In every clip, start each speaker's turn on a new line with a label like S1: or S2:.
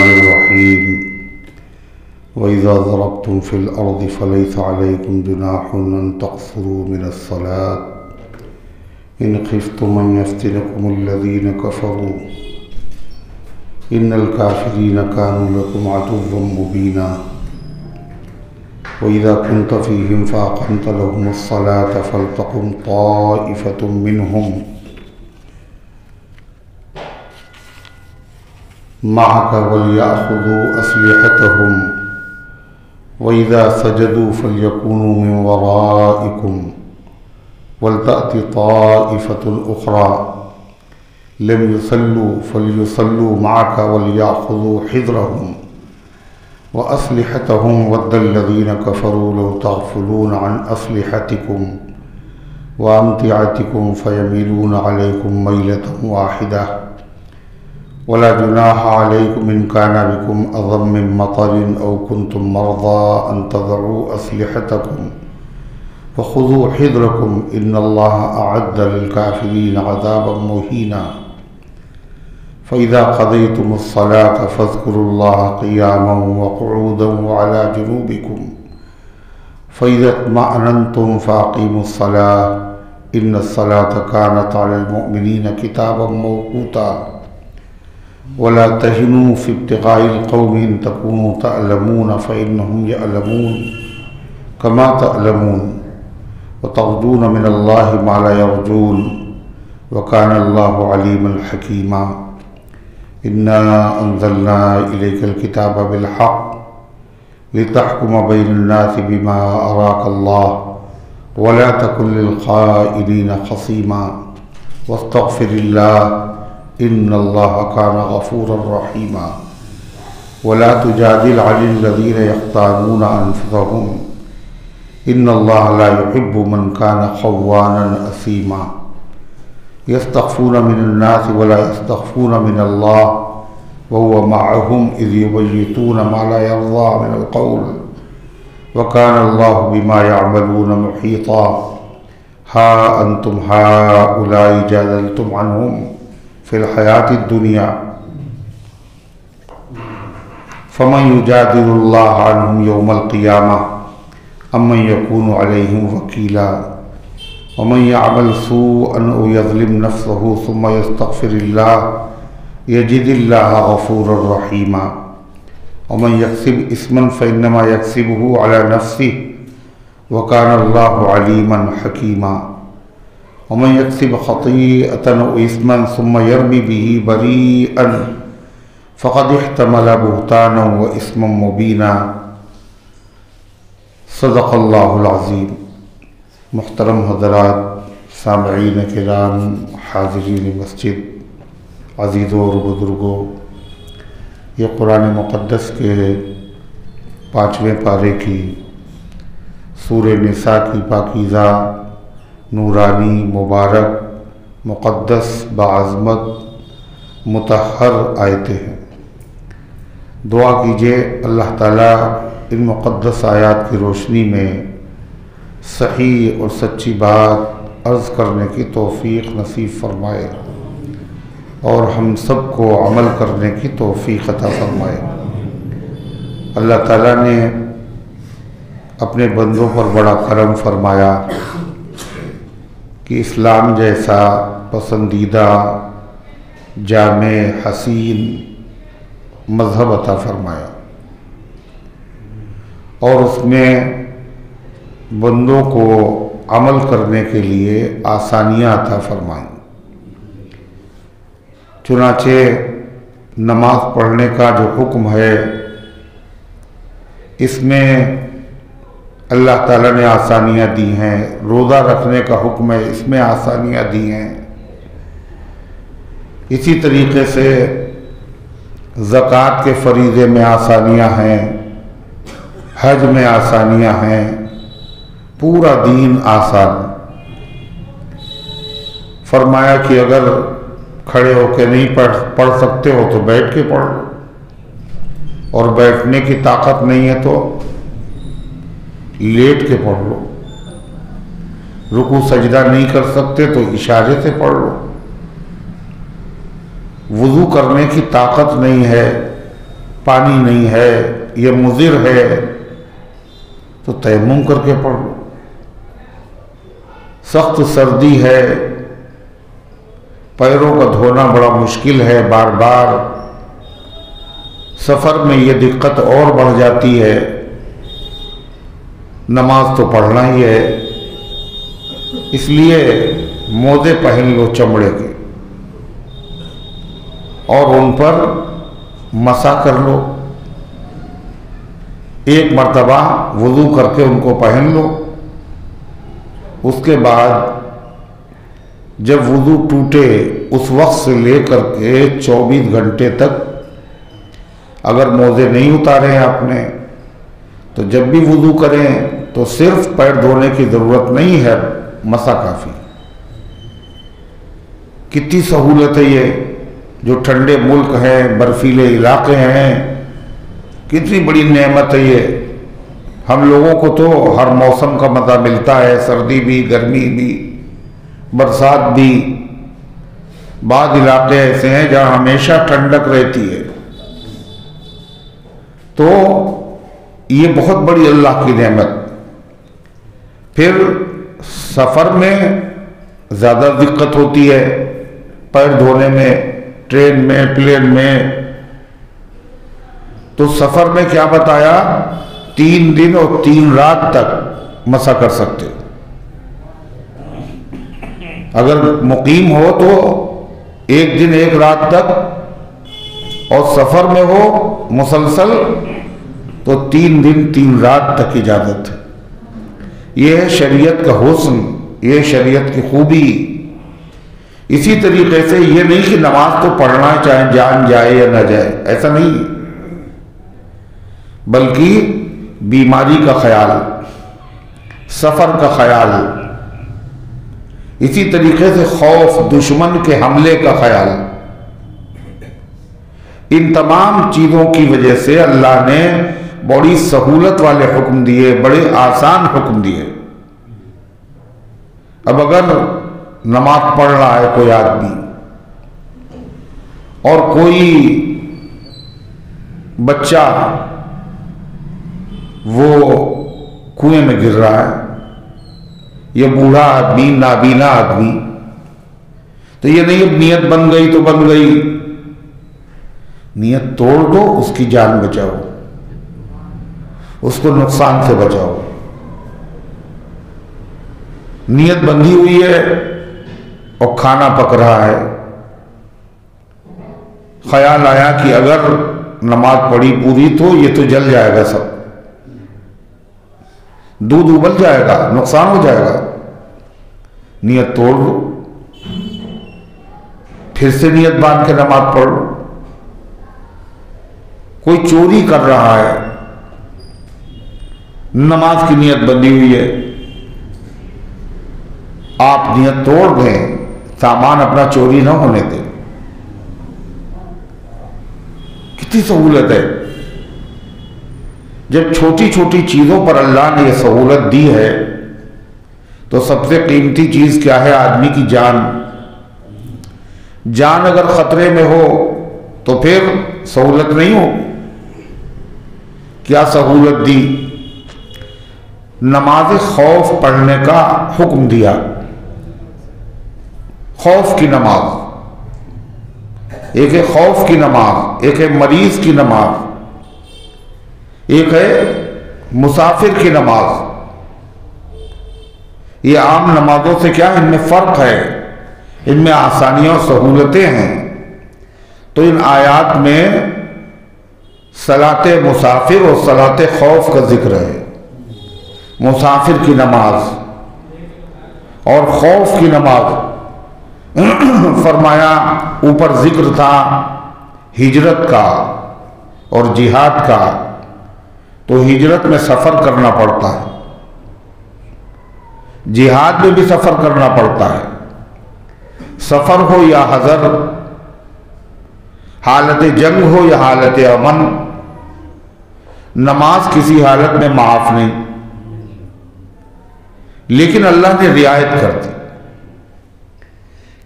S1: बिस्मिल्लाहिर्रहमानिर्रहीम वइज़ा ज़रबतुम फ़िल अर्ज़ि फ़लैसा अलैकुम जुनाहुन अन तक़्सुरू मिनस्सलात इन ख़िफ़्तुम अन यफ़्तिनकुमुल्लज़ीन कफ़रू इन्नल काफ़िरीन कानू लकुम अदुव्वम मुबीना वइज़ा कुन्त फ़ीहिम फ़अक़म्त लहुमुस्सलात फ़लतक़ुम ताइफ़तुम मिनहुम मअक वलियअख़ुज़ू अस्लिहतहुम वइज़ा सजदू फ़लयकूनू मिन वराइकुम वलतअति ताइफ़तुन उख़रा लम युसल्लू फ़लयुसल्लू मअक वलियअख़ुज़ू हिज़्रहुम व अस्लिहतहुम वद्दल्लज़ीन कफ़रू लौ तग़फ़ुलून अन अस्लिहतिकुम व अम्तिअतिकुम फ़यमीलून अलैकुम मैलतन वाहिदा वला जुनाह अलैकुम इन काना बिकुम अज़म मिन मतरिन औ कुन्तुम मर्ज़ा अन तज़ऊ अस्लिहतकुम फ़ख़ुज़ू हिज़्रकुम इन्नल्लाह अअद्द लिल-काफ़िरीन अज़ाबन मुहीना फ़इज़ा क़ज़य्तुमुस्सलात फ़ज़्कुरुल्लाह क़ियामन व क़ुऊदन व अला जुनूबिकुम फ़इज़ा इत्मअनन्तुम फ़अक़ीमुस्सलाह इन्नस्सलात कानत अलल मुअमिनीन किताबन मौक़ूता वला तहिनू फ़ी इब्तिग़ाइल क़ौमि इन तकूनू तअलमून फ़इन्नहुम यअलमून कमा तअलमून व तर्जून मिनल्लाहि मा ला यर्जून व कान अल्लाहु अलीमन हकीमा इन्ना अंज़लना इलैकल किताब बिलहक़्क़ लितहकुम बैनन्नासि बिमा अराकल्लाह वला तकुन लिल ख़ाइनीन ख़सीमा वस्तग़फ़िरिल्लाह इन्नल्लाह काना गफ़ूरर रहीमा वला तुजादिल अनिल लज़ीन यख्तानून अनफुसहुम इन्नल्लाह ला युहिब्बु मन काना ख़व्वानन असीमा यस्तग़फ़ून मिनन्नासि वला यस्तग़फ़ून मिनल्लाह व हुवा मअहुम इज़ युबय्यितून मा ला यर्ज़ा मिनल क़ौल व काना अल्लाहु बिमा यअमलून मुहीता हा अंतुम हाउलाई जादलतुम अन्हुम फ़िल हयातिद दुनिया फ़मन युजादिलुल्लाह अन्हुम यौमल क़ियामह अम्मन यकूनु अलैहिम वकीला वमन यअमल सूअन औ यज़लिम नफ़्सहु सुम्मा यस्तग़फ़िरिल्लाह यजिदिल्लाह गफ़ूरर रहीमा वमन यक्सिब इस्मन फ़इन्नमा यक्सिबुहु अला नफ़्सिहि व काना अल्लाहु अलीमन हकीमा वमन यक्सिब ख़तीअतन औ इस्मन सुम्मा यर्मि बिही बरीअन फ़क़द इह्तमला बुहतानन व इस्मम मुबीना सदक़ल्लाहुल अज़ीम। मुहतरम हज़रात, सामईन किराम, हाज़िरीन मस्जिद, अज़ीज़ों और बुज़ुर्गों, ये कुरान मुक़द्दस के 5वें पारे की सूरे निसा की पाकीज़ा नूरानी मुबारक मुक़द्दस बाअज़मत मुतहर आयतें हैं। दुआ कीजिए अल्लाह ताला इन मुक़द्दस आयात की रोशनी में सही और सच्ची बात अर्ज़ करने की तौफ़ीक़ नसीब फ़रमाए और हम सब को अमल करने की तौफ़ीक़ अता फ़रमाए। अल्लाह ताला ने अपने बंदों पर बड़ा करम फरमाया कि इस्लाम जैसा पसंदीदा जामे हसीन मज़हब अता फ़रमाया और उसमें बंदों को अमल करने के लिए आसानियाँ अता फ़रमाई। चुनाचे नमाज पढ़ने का जो हुक्म है इसमें अल्लाह ताला ने आसानियाँ दी हैं। रोज़ा रखने का हुक्म है, इसमें आसानियाँ दी हैं। इसी तरीके से ज़कात के फ़रीज़े में आसानियाँ हैं, हज में आसानियाँ हैं, पूरा दीन आसान। फरमाया कि अगर खड़े होकर नहीं पढ़ सकते हो तो बैठ के पढ़ लो, और बैठने की ताकत नहीं है तो लेट के पढ़ लो। रुकू सजदा नहीं कर सकते तो इशारे से पढ़ लो। वुज़ू करने की ताकत नहीं है पानी नहीं है, ये मुज़िर है, तो तयम्मुम करके पढ़ लो। सख्त सर्दी है, पैरों का धोना बड़ा मुश्किल है, बार बार सफ़र में ये दिक्कत और बढ़ जाती है, नमाज तो पढ़ना ही है, इसलिए मोज़े पहन लो चमड़े के और उन पर मसा कर लो। एक मर्तबा वुज़ू करके उनको पहन लो। उसके बाद जब वुज़ू टूटे उस वक्त से लेकर के 24 घंटे तक अगर मोज़े नहीं उतारे हैं आपने, तो जब भी वुज़ू करें तो सिर्फ पैर धोने की ज़रूरत नहीं है, मसा काफ़ी। कितनी सहूलत है ये, जो ठंडे मुल्क हैं, बर्फीले इलाके हैं, कितनी बड़ी नेमत है ये। हम लोगों को तो हर मौसम का मज़ा मिलता है, सर्दी भी, गर्मी भी, बरसात भी। बाद इलाके ऐसे हैं जहाँ हमेशा ठंडक रहती है। तो ये बहुत बड़ी अल्लाह की नेमत। फिर सफ़र में ज़्यादा दिक्कत होती है पैर धोने में, ट्रेन में, प्लेन में। तो सफ़र में क्या बताया, 3 दिन और 3 रात तक मसा कर सकते हो। अगर मुकीम हो तो 1 दिन 1 रात तक, और सफ़र में हो मुसलसल तो 3 दिन 3 रात तक इजाज़त है। ये है शरीयत का हुस्न, ये शरीयत की खूबी। इसी तरीके से ये नहीं कि नमाज तो पढ़ना चाहे जान जाए या ना जाए, ऐसा नहीं, बल्कि बीमारी का ख्याल, सफ़र का ख्याल, इसी तरीके से खौफ, दुश्मन के हमले का ख्याल। इन तमाम चीज़ों की वजह से अल्लाह ने बड़ी सहूलत वाले हुक्म दिए, बड़े आसान हुक्म दिए। अब अगर नमाज पढ़ रहा है कोई आदमी और कोई बच्चा वो कुएं में गिर रहा है, ये बूढ़ा आदमी, नाबीना आदमी, तो ये नहीं अब नियत बन गई तो बन गई, नियत तोड़ दो, उसकी जान बचाओ, उसको नुकसान से बचाओ। नियत बंधी हुई है और खाना पक रहा है, ख्याल आया कि अगर नमाज पढ़ी पूरी तो ये तो जल जाएगा, सब दूध उबल जाएगा, नुकसान हो जाएगा। नियत तोड़ लो, फिर से नियत बांध के नमाज पढ़ लो। कोई चोरी कर रहा है, नमाज की नियत बंधी हुई है, आप नियत तोड़ दें, सामान अपना चोरी ना होने दें। कितनी सहूलत है। जब छोटी छोटी चीजों पर अल्लाह ने यह सहूलत दी है, तो सबसे कीमती चीज क्या है? आदमी की जान। जान अगर खतरे में हो तो फिर सहूलत नहीं हो। क्या सहूलत दी? नमाज खौफ पढ़ने का हुक्म दिया। खौफ की नमाज, एक है खौफ की नमाज, एक है मरीज की नमाज, एक है मुसाफिर की नमाज। ये आम नमाजों से क्या, इनमें फर्क है, इनमें आसानियां और सहूलतें हैं। तो इन आयात में सलाते मुसाफिर और सलाते खौफ का जिक्र है। मुसाफिर की नमाज और खौफ की नमाज। फरमाया ऊपर जिक्र था हिजरत का और जिहाद का, तो हिजरत में सफर करना पड़ता है, जिहाद में भी सफर करना पड़ता है। सफर हो या हजर, हालत जंग हो या हालत अमन, नमाज किसी हालत में माफ नहीं। लेकिन अल्लाह ने रियायत कर दी।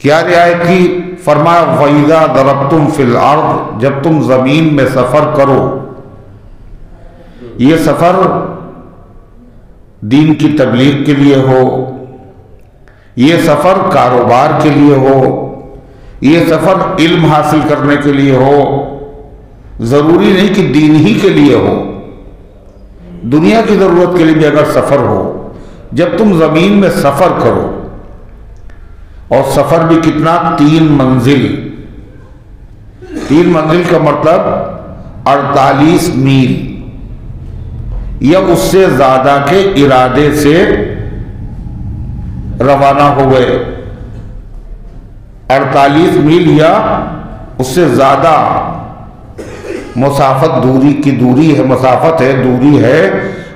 S1: क्या रियायत की? फरमाया वइज़ा दरबतुम फिल अर्द, जब तुम ज़मीन में सफ़र करो, ये सफ़र दीन की तबलीग के लिए हो, ये सफ़र कारोबार के लिए हो, ये सफ़र इल्म हासिल करने के लिए हो, ज़रूरी नहीं कि दीन ही के लिए हो, दुनिया की ज़रूरत के लिए भी अगर सफ़र हो, जब तुम ज़मीन में सफ़र करो, और सफ़र भी कितना, 3 मंजिल। 3 मंजिल का मतलब 48 मील या उससे ज़्यादा के इरादे से रवाना हो गए। 48 मील या उससे ज़्यादा मुसाफत दूरी की दूरी है, मुसाफत है, दूरी है,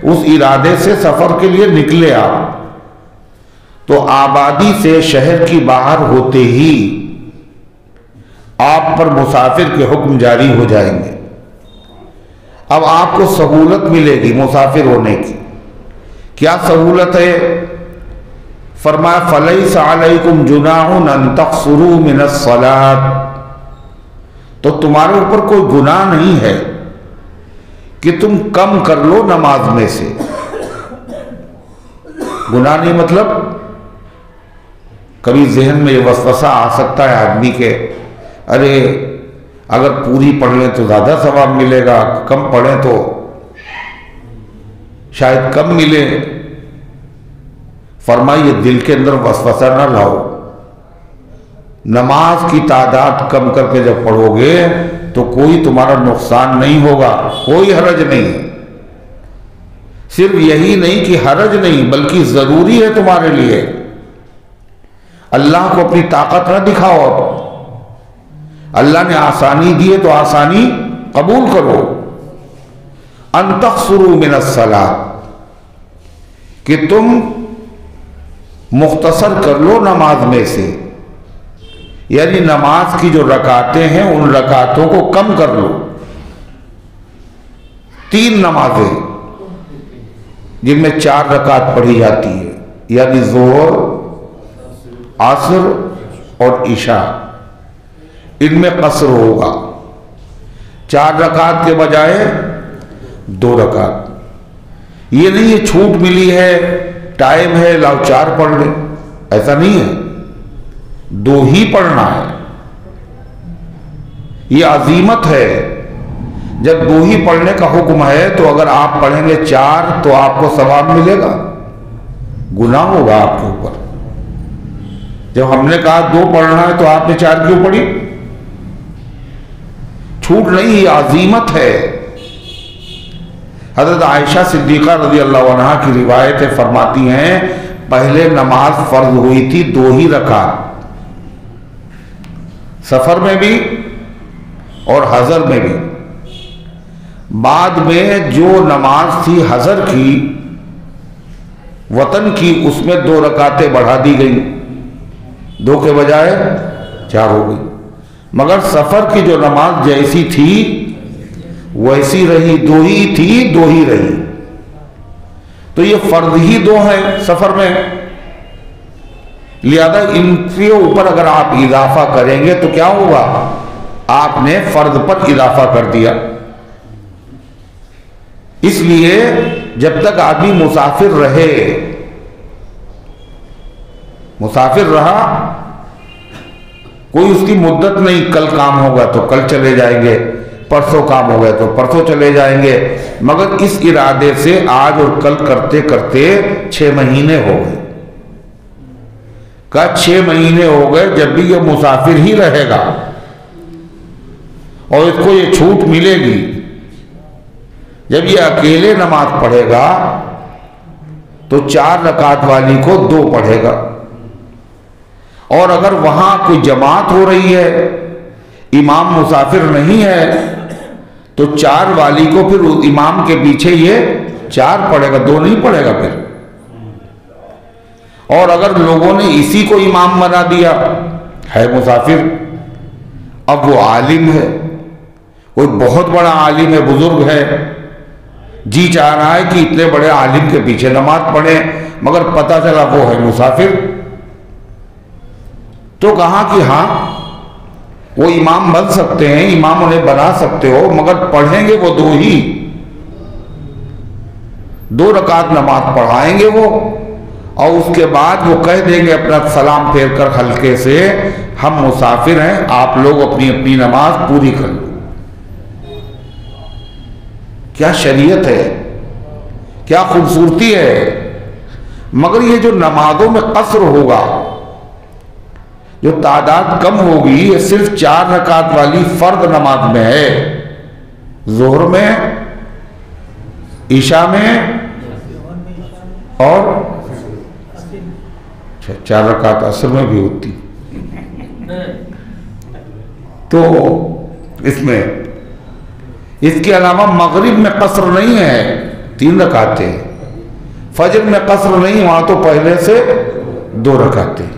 S1: उस इरादे से सफ़र के लिए निकले आप, तो आबादी से शहर की बाहर होते ही आप पर मुसाफिर के हुक्म जारी हो जाएंगे। अब आपको सहूलत मिलेगी मुसाफिर होने की। क्या सहूलत है? फरमाया फलैसा अलैकुम जुनाहुन अन तक़सुरू मिनस सलात, तो तुम्हारे ऊपर कोई गुनाह नहीं है कि तुम कम कर लो नमाज में से। गुनाह नहीं मतलब कभी जहन में ये वसवसा आ सकता है आदमी के, अरे अगर पूरी पढ़ लें तो ज़्यादा सवाब मिलेगा, कम पढ़ें तो शायद कम मिले। फरमाइए दिल के अंदर वसवसा ना लाओ। नमाज की तादाद कम करके जब पढ़ोगे तो कोई तुम्हारा नुकसान नहीं होगा, कोई हरज नहीं। सिर्फ यही नहीं कि हरज नहीं, बल्कि ज़रूरी है तुम्हारे लिए। अल्लाह को अपनी ताकत ना दिखाओ। अल्लाह ने आसानी दी है तो आसानी कबूल करो। अन तक़सुरू मिनस सलात, कि तुम मुख्तसर कर लो नमाज में से, यानी नमाज की जो रकातें हैं उन रकातों को कम कर लो। 3 नमाजें जिनमें 4 रकात पढ़ी जाती है, यानी ज़ोहर, असर और इशा, इनमें कसर होगा। 4 रकात के बजाय 2 रकात। ये नहीं है छूट मिली है, टाइम है, लाओ 4 पढ़ ले, ऐसा नहीं है, 2 ही पढ़ना है। ये अजीमत है। जब 2 ही पढ़ने का हुक्म है तो अगर आप पढ़ेंगे 4 तो आपको सवाब मिलेगा, गुनाह होगा आपके ऊपर। जब हमने कहा 2 पढ़ना है तो आपने 4 क्यों पढ़ी? छूट नहीं, ये अजीमत है। हज़रत आयशा सिद्दीक़ा रज़ी अल्लाह अन्हा की रिवायतें फरमाती हैं, पहले नमाज फर्ज हुई थी 2 ही रकात, सफर में भी और हजर में भी। बाद में जो नमाज थी हजर की, वतन की, उसमें 2 रकातें बढ़ा दी गई, 2 के बजाय 4 हो गई। मगर सफर की जो नमाज जैसी थी वैसी रही, 2 ही थी, 2 ही रही। तो ये फर्ज ही 2 है सफर में। लिहाजा इनके ऊपर अगर आप इजाफा करेंगे तो क्या होगा? आपने फर्ज पर इजाफा कर दिया। इसलिए जब तक आदमी मुसाफिर रहे, मुसाफिर रहा, कोई उसकी मुद्दत नहीं, कल काम होगा तो कल चले जाएंगे, परसों काम हो गया तो परसों चले जाएंगे, मगर इस इरादे से आज और कल करते करते 6 महीने हो गए। का 6 महीने हो गए, जब भी ये मुसाफिर ही रहेगा और इसको ये छूट मिलेगी, जब ये अकेले नमाज पढ़ेगा तो 4 रकात वाली को 2 पढ़ेगा, और अगर वहां कोई जमात हो रही है, इमाम मुसाफिर नहीं है, तो 4 वाली को फिर इमाम के पीछे ये 4 पढ़ेगा, 2 नहीं पढ़ेगा फिर। और अगर लोगों ने इसी को इमाम बना दिया, है मुसाफिर, अब वो आलिम है, कोई बहुत बड़ा आलिम है, बुजुर्ग है, जी चाह रहा है कि इतने बड़े आलिम के पीछे नमाज पढ़े, मगर पता चला वो है मुसाफिर, तो कहा कि हाँ वो इमाम बन सकते हैं, इमाम उन्हें बना सकते हो, मगर पढ़ेंगे वो दो ही, 2 रकात नमाज पढ़ाएंगे वो, और उसके बाद वो कह देंगे अपना सलाम फेर कर हल्के से, हम मुसाफिर हैं, आप लोग अपनी अपनी नमाज पूरी कर लो। क्या शरीयत है, क्या खूबसूरती है। मगर ये जो नमाजों में कसर होगा, जो तादाद कम होगी, ये सिर्फ 4 रकात वाली फर्द नमाज में है, जोहर में, ईशा में और 4 रकात असर में भी होती। तो इसमें इसके अलावा मगरिब में कसर नहीं है, 3 रकातें, फजर में कसर नहीं, वहां तो पहले से 2 रकातें,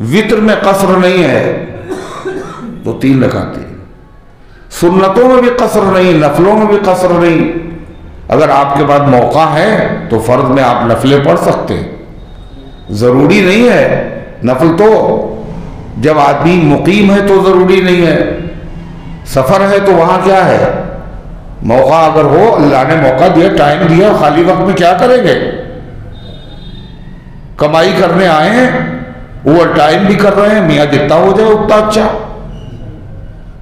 S1: वित्र में कसर नहीं है तो 3 रकातें, सुन्नतों में भी कसर नहीं, नफलों में भी कसर नहीं। अगर आपके पास मौका है तो फर्ज में आप नफलें पढ़ सकते हैं, जरूरी नहीं है। नफल तो जब आदमी मुकीम है तो जरूरी नहीं है, सफर है तो वहां क्या है, मौका अगर हो, अल्लाह ने मौका दिया, टाइम दिया, खाली वक्त में क्या करेंगे, कमाई करने आए हैं, ओवर टाइम भी कर रहे हैं, मियाँ जितना हो जाए उतना अच्छा।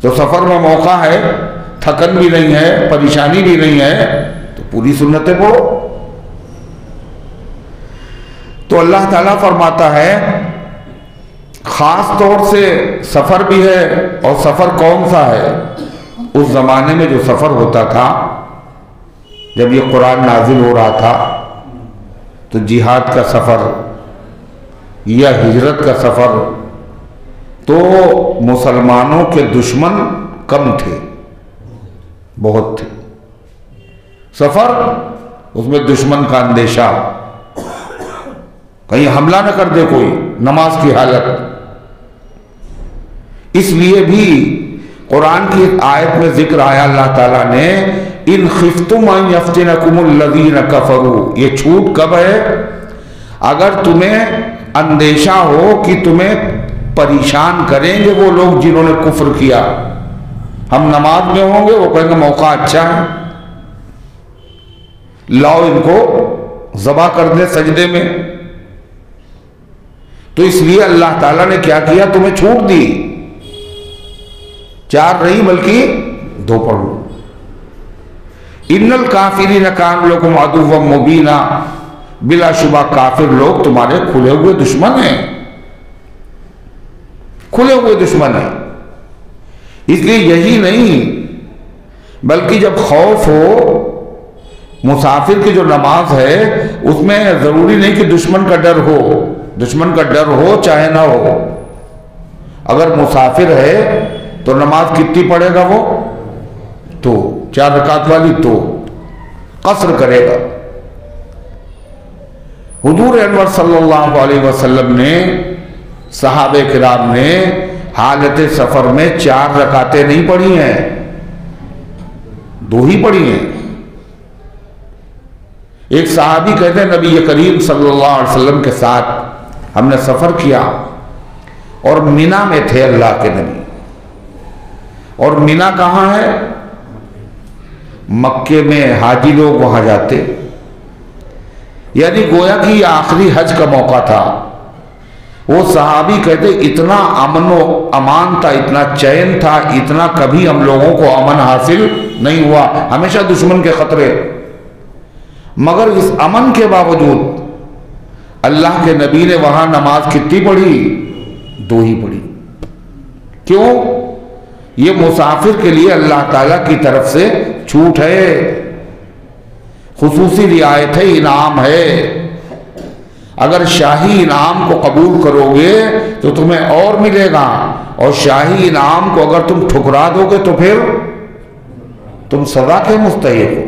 S1: तो सफर में मौका है, थकन भी नहीं है, परेशानी भी नहीं है, तो पूरी सुन्नतें पढ़ो। तो अल्लाह ताला फरमाता है, खास तौर से सफर भी है, और सफर कौन सा है, उस जमाने में जो सफर होता था, जब ये कुरान नाजिल हो रहा था, तो जिहाद का सफर या हिजरत का सफर, तो मुसलमानों के दुश्मन कम थे, बहुत थे। सफर, उसमें दुश्मन का अंदेशा, कहीं हमला न कर दे कोई नमाज की हालत। इसलिए भी कुरान की आयत में जिक्र आया, अल्लाह ताला ने, इन खिफ्तुम अन यफ्तिनकुमुल्लज़ीना कफरू, ये छूट कब है, अगर तुम्हें अंदेशा हो कि तुम्हें परेशान करेंगे वो लोग जिन्होंने कुफ्र किया। हम नमाज में होंगे, वो कहेंगे मौका अच्छा है, लाओ इनको ज़बा कर दे सजदे में। तो इसलिए अल्लाह ताला ने क्या किया, तुम्हें छूट दी, 4 नहीं बल्कि 2 पढ़ लो। इन्नल काफिरीन कान लकुम अदुव्वम मुबीना, बिलाशुबा काफिर लोग तुम्हारे खुले हुए दुश्मन हैं, खुले हुए दुश्मन हैं। इसलिए यही नहीं, बल्कि जब खौफ हो, मुसाफिर की जो नमाज है उसमें जरूरी नहीं कि दुश्मन का डर हो, दुश्मन का डर हो चाहे ना हो, अगर मुसाफिर है तो नमाज कितनी पढ़ेगा वो, तो 4 रकात वाली, तो कसर करेगा। हुजूर अनवर सल्लल्लाहु अलैहि वसल्लम ने, सहाबे किराम ने हालत सफर में 4 रकातें नहीं पढ़ी हैं, 2 ही पढ़ी हैं। एक सहाबी कहते हैं, नबी करीम सल्लल्लाहु अलैहि वसल्लम के साथ हमने सफर किया और मिना में थे अल्लाह के नबी। और मिना कहाँ है, मक्के में हाजी लोग वहां जाते, यानी गोया कि आखिरी हज का मौका था। वो सहाबी कहते, इतना अमन व अमान था, इतना चैन था, इतना कभी हम लोगों को अमन हासिल नहीं हुआ, हमेशा दुश्मन के खतरे। मगर इस अमन के बावजूद अल्लाह के नबी ने वहां नमाज कितनी पढ़ी, 2 ही पढ़ी। क्यों, ये मुसाफिर के लिए अल्लाह ताला की तरफ से छूट है, खुसूसी रियायत है, इनाम है। अगर शाही इनाम को कबूल करोगे तो तुम्हें और मिलेगा, और शाही इनाम को अगर तुम ठुकरा दोगे तो फिर तुम सजा के मुस्तहिक हो।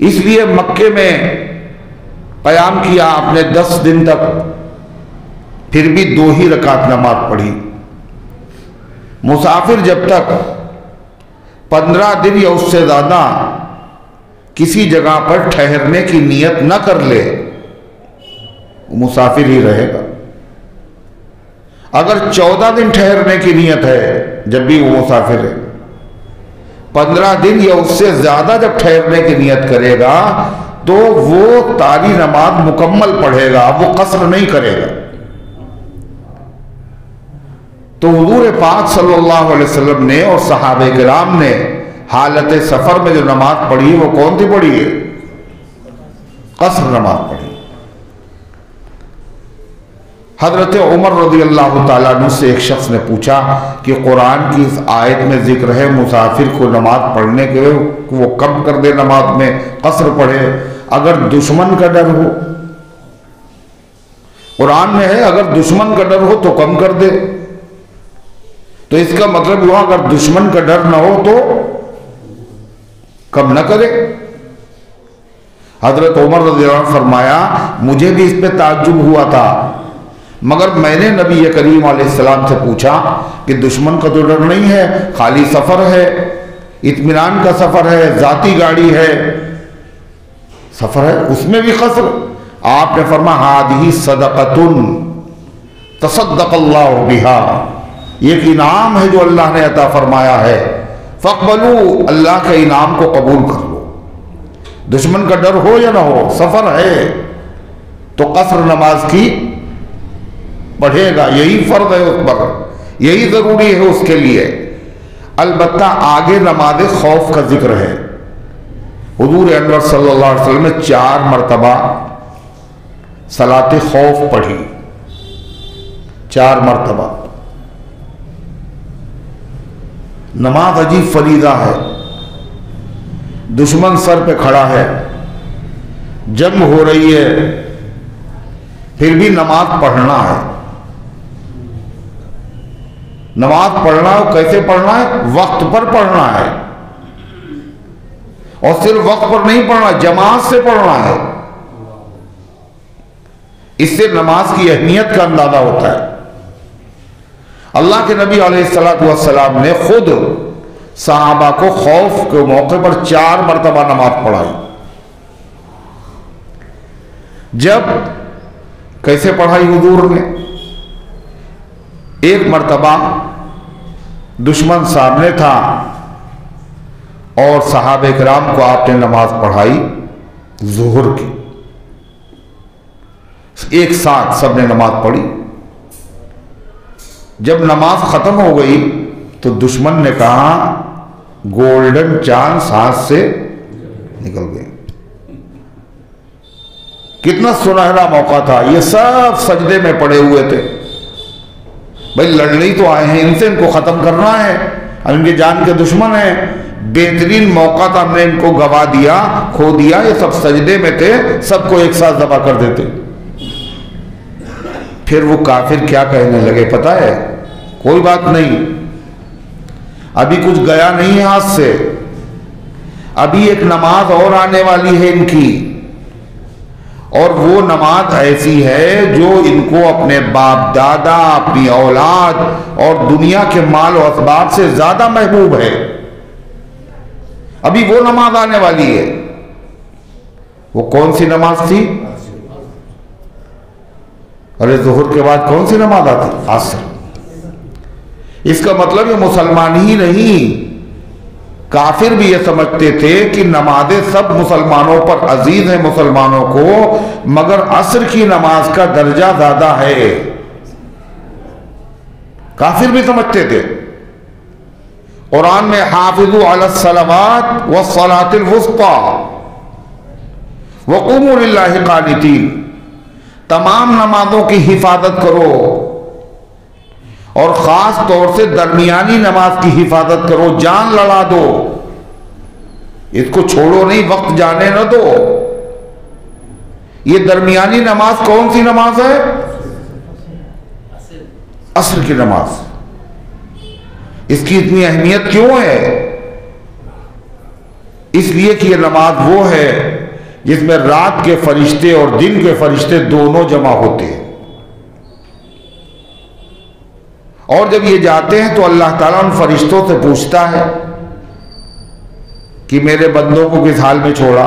S1: इसलिए मक्के में कयाम किया आपने 10 दिन तक, फिर भी 2 ही रकात नमाज पढ़ी। मुसाफिर जब तक 15 दिन या उससे ज्यादा किसी जगह पर ठहरने की नियत न कर ले, मुसाफिर ही रहेगा। अगर 14 दिन ठहरने की नीयत है, जब भी वो मुसाफिर है, 15 दिन या उससे ज्यादा जब ठहरने की नियत करेगा तो वो तारी नमाज मुकम्मल पढ़ेगा, वो कसर नहीं करेगा। तो हुजूर पाक सल्लल्लाहु अलैहि वसल्लम ने और सहाबे किराम ने हालत सफर में जो नमाज पढ़ी वो कौन सी पढ़ी है? कसर नमाज पढ़ी। हजरत उमर रज़ियल्लाहु ताला अन्हु से एक शख्स ने पूछा कि कुरान की इस आयत में जिक्र है मुसाफिर को नमाज पढ़ने के वो कम कर दे, नमाज में कसर पढ़े, अगर दुश्मन का डर हो। कुरान में है अगर दुश्मन का डर हो तो कम कर दे, तो इसका मतलब हुआ अगर दुश्मन का डर ना हो तो कम न करे। हजरत उमर रज़ियल्लाहु अन्हु फरमाया मुझे भी इस पे ताज्जुब हुआ था, मगर मैंने नबी करीम अलैहिस्सलाम से पूछा कि दुश्मन का तो डर नहीं है, खाली सफर है, इत्मीनान का सफर है, जाती गाड़ी है, सफर है, उसमें भी कसर। आपने फरमाया हादिही सदक़तुन तसद्दक़ल्लाहु बिहा, एक इनाम है जो अल्लाह ने अता फरमाया है, फ़क़बलू, अल्लाह के इनाम को कबूल कर लो। दुश्मन का डर हो या ना हो, सफर है तो कसर नमाज की पढ़ेगा, यही फर्ज है उस पर, यही जरूरी है उसके लिए। अलबत्ता आगे नमाज खौफ का जिक्र है। हुजूर अनवर सल्लल्लाहु अलैहि वसल्लम ने 4 मरतबा सलाते खौफ पढ़ी, 4 मरतबा। नमाज अजीब फरीदा है, दुश्मन सर पे खड़ा है, जंग हो रही है, फिर भी नमाज पढ़ना है। नमाज पढ़ना है, कैसे पढ़ना है? वक्त पर पढ़ना है, और सिर्फ वक्त पर नहीं पढ़ना, जमात से पढ़ना है। इससे नमाज की अहमियत का अंदाजा होता है। अल्लाह के नबी अलैहिस्सलातु वस्सलाम ने खुद सहाबा को खौफ के मौके पर 4 मरतबा नमाज पढ़ाई। जब कैसे पढ़ाई हुजूर ने? एक मरतबा दुश्मन सामने था और सहाबे किराम को आपने नमाज पढ़ाई ज़ुहर की, एक साथ सबने नमाज पढ़ी। जब नमाज खत्म हो गई तो दुश्मन ने कहा गोल्डन चांस हाथ से निकल गए। कितना सुनहरा मौका था, ये सब सजदे में पड़े हुए थे। भाई लड़ने ही तो आए हैं इनसे, इनको खत्म करना है, इनके जान के दुश्मन हैं। बेहतरीन मौका था, हमने इनको गवा दिया, खो दिया। ये सब सजदे में थे, सबको एक साथ दबा कर देते। फिर वो काफिर क्या कहने लगे पता है? कोई बात नहीं, अभी कुछ गया नहीं है हाथ से, अभी एक नमाज और आने वाली है इनकी, और वो नमाज ऐसी है जो इनको अपने बाप दादा, अपनी औलाद और दुनिया के माल और असबाब से ज्यादा महबूब है। अभी वो नमाज आने वाली है। वो कौन सी नमाज थी? अरे ज़ुहर के बाद कौन सी नमाज आती? असर। इसका मतलब ये मुसलमान ही नहीं, काफिर भी ये समझते थे कि नमाजें सब मुसलमानों पर अजीज है मुसलमानों को, मगर असर की नमाज का दर्जा ज्यादा है। काफिर भी समझते थे। कुरान में हाफिजू अलस सलावात व सलातिल वुस्ता व क़ूमू लिल्लाहि क़ानितीन, तमाम नमाजों की हिफाजत करो और खास तौर से दरमियानी नमाज की हिफाजत करो, जान लड़ा दो, इसको छोड़ो नहीं, वक्त जाने न दो। ये दरमियानी नमाज कौन सी नमाज है? असर की नमाज। इसकी इतनी अहमियत क्यों है? इसलिए कि यह नमाज वो है जिसमें रात के फरिश्ते और दिन के फरिश्ते दोनों जमा होते हैं, और जब ये जाते हैं तो अल्लाह ताला उन फरिश्तों से पूछता है कि मेरे बंदों को किस हाल में छोड़ा?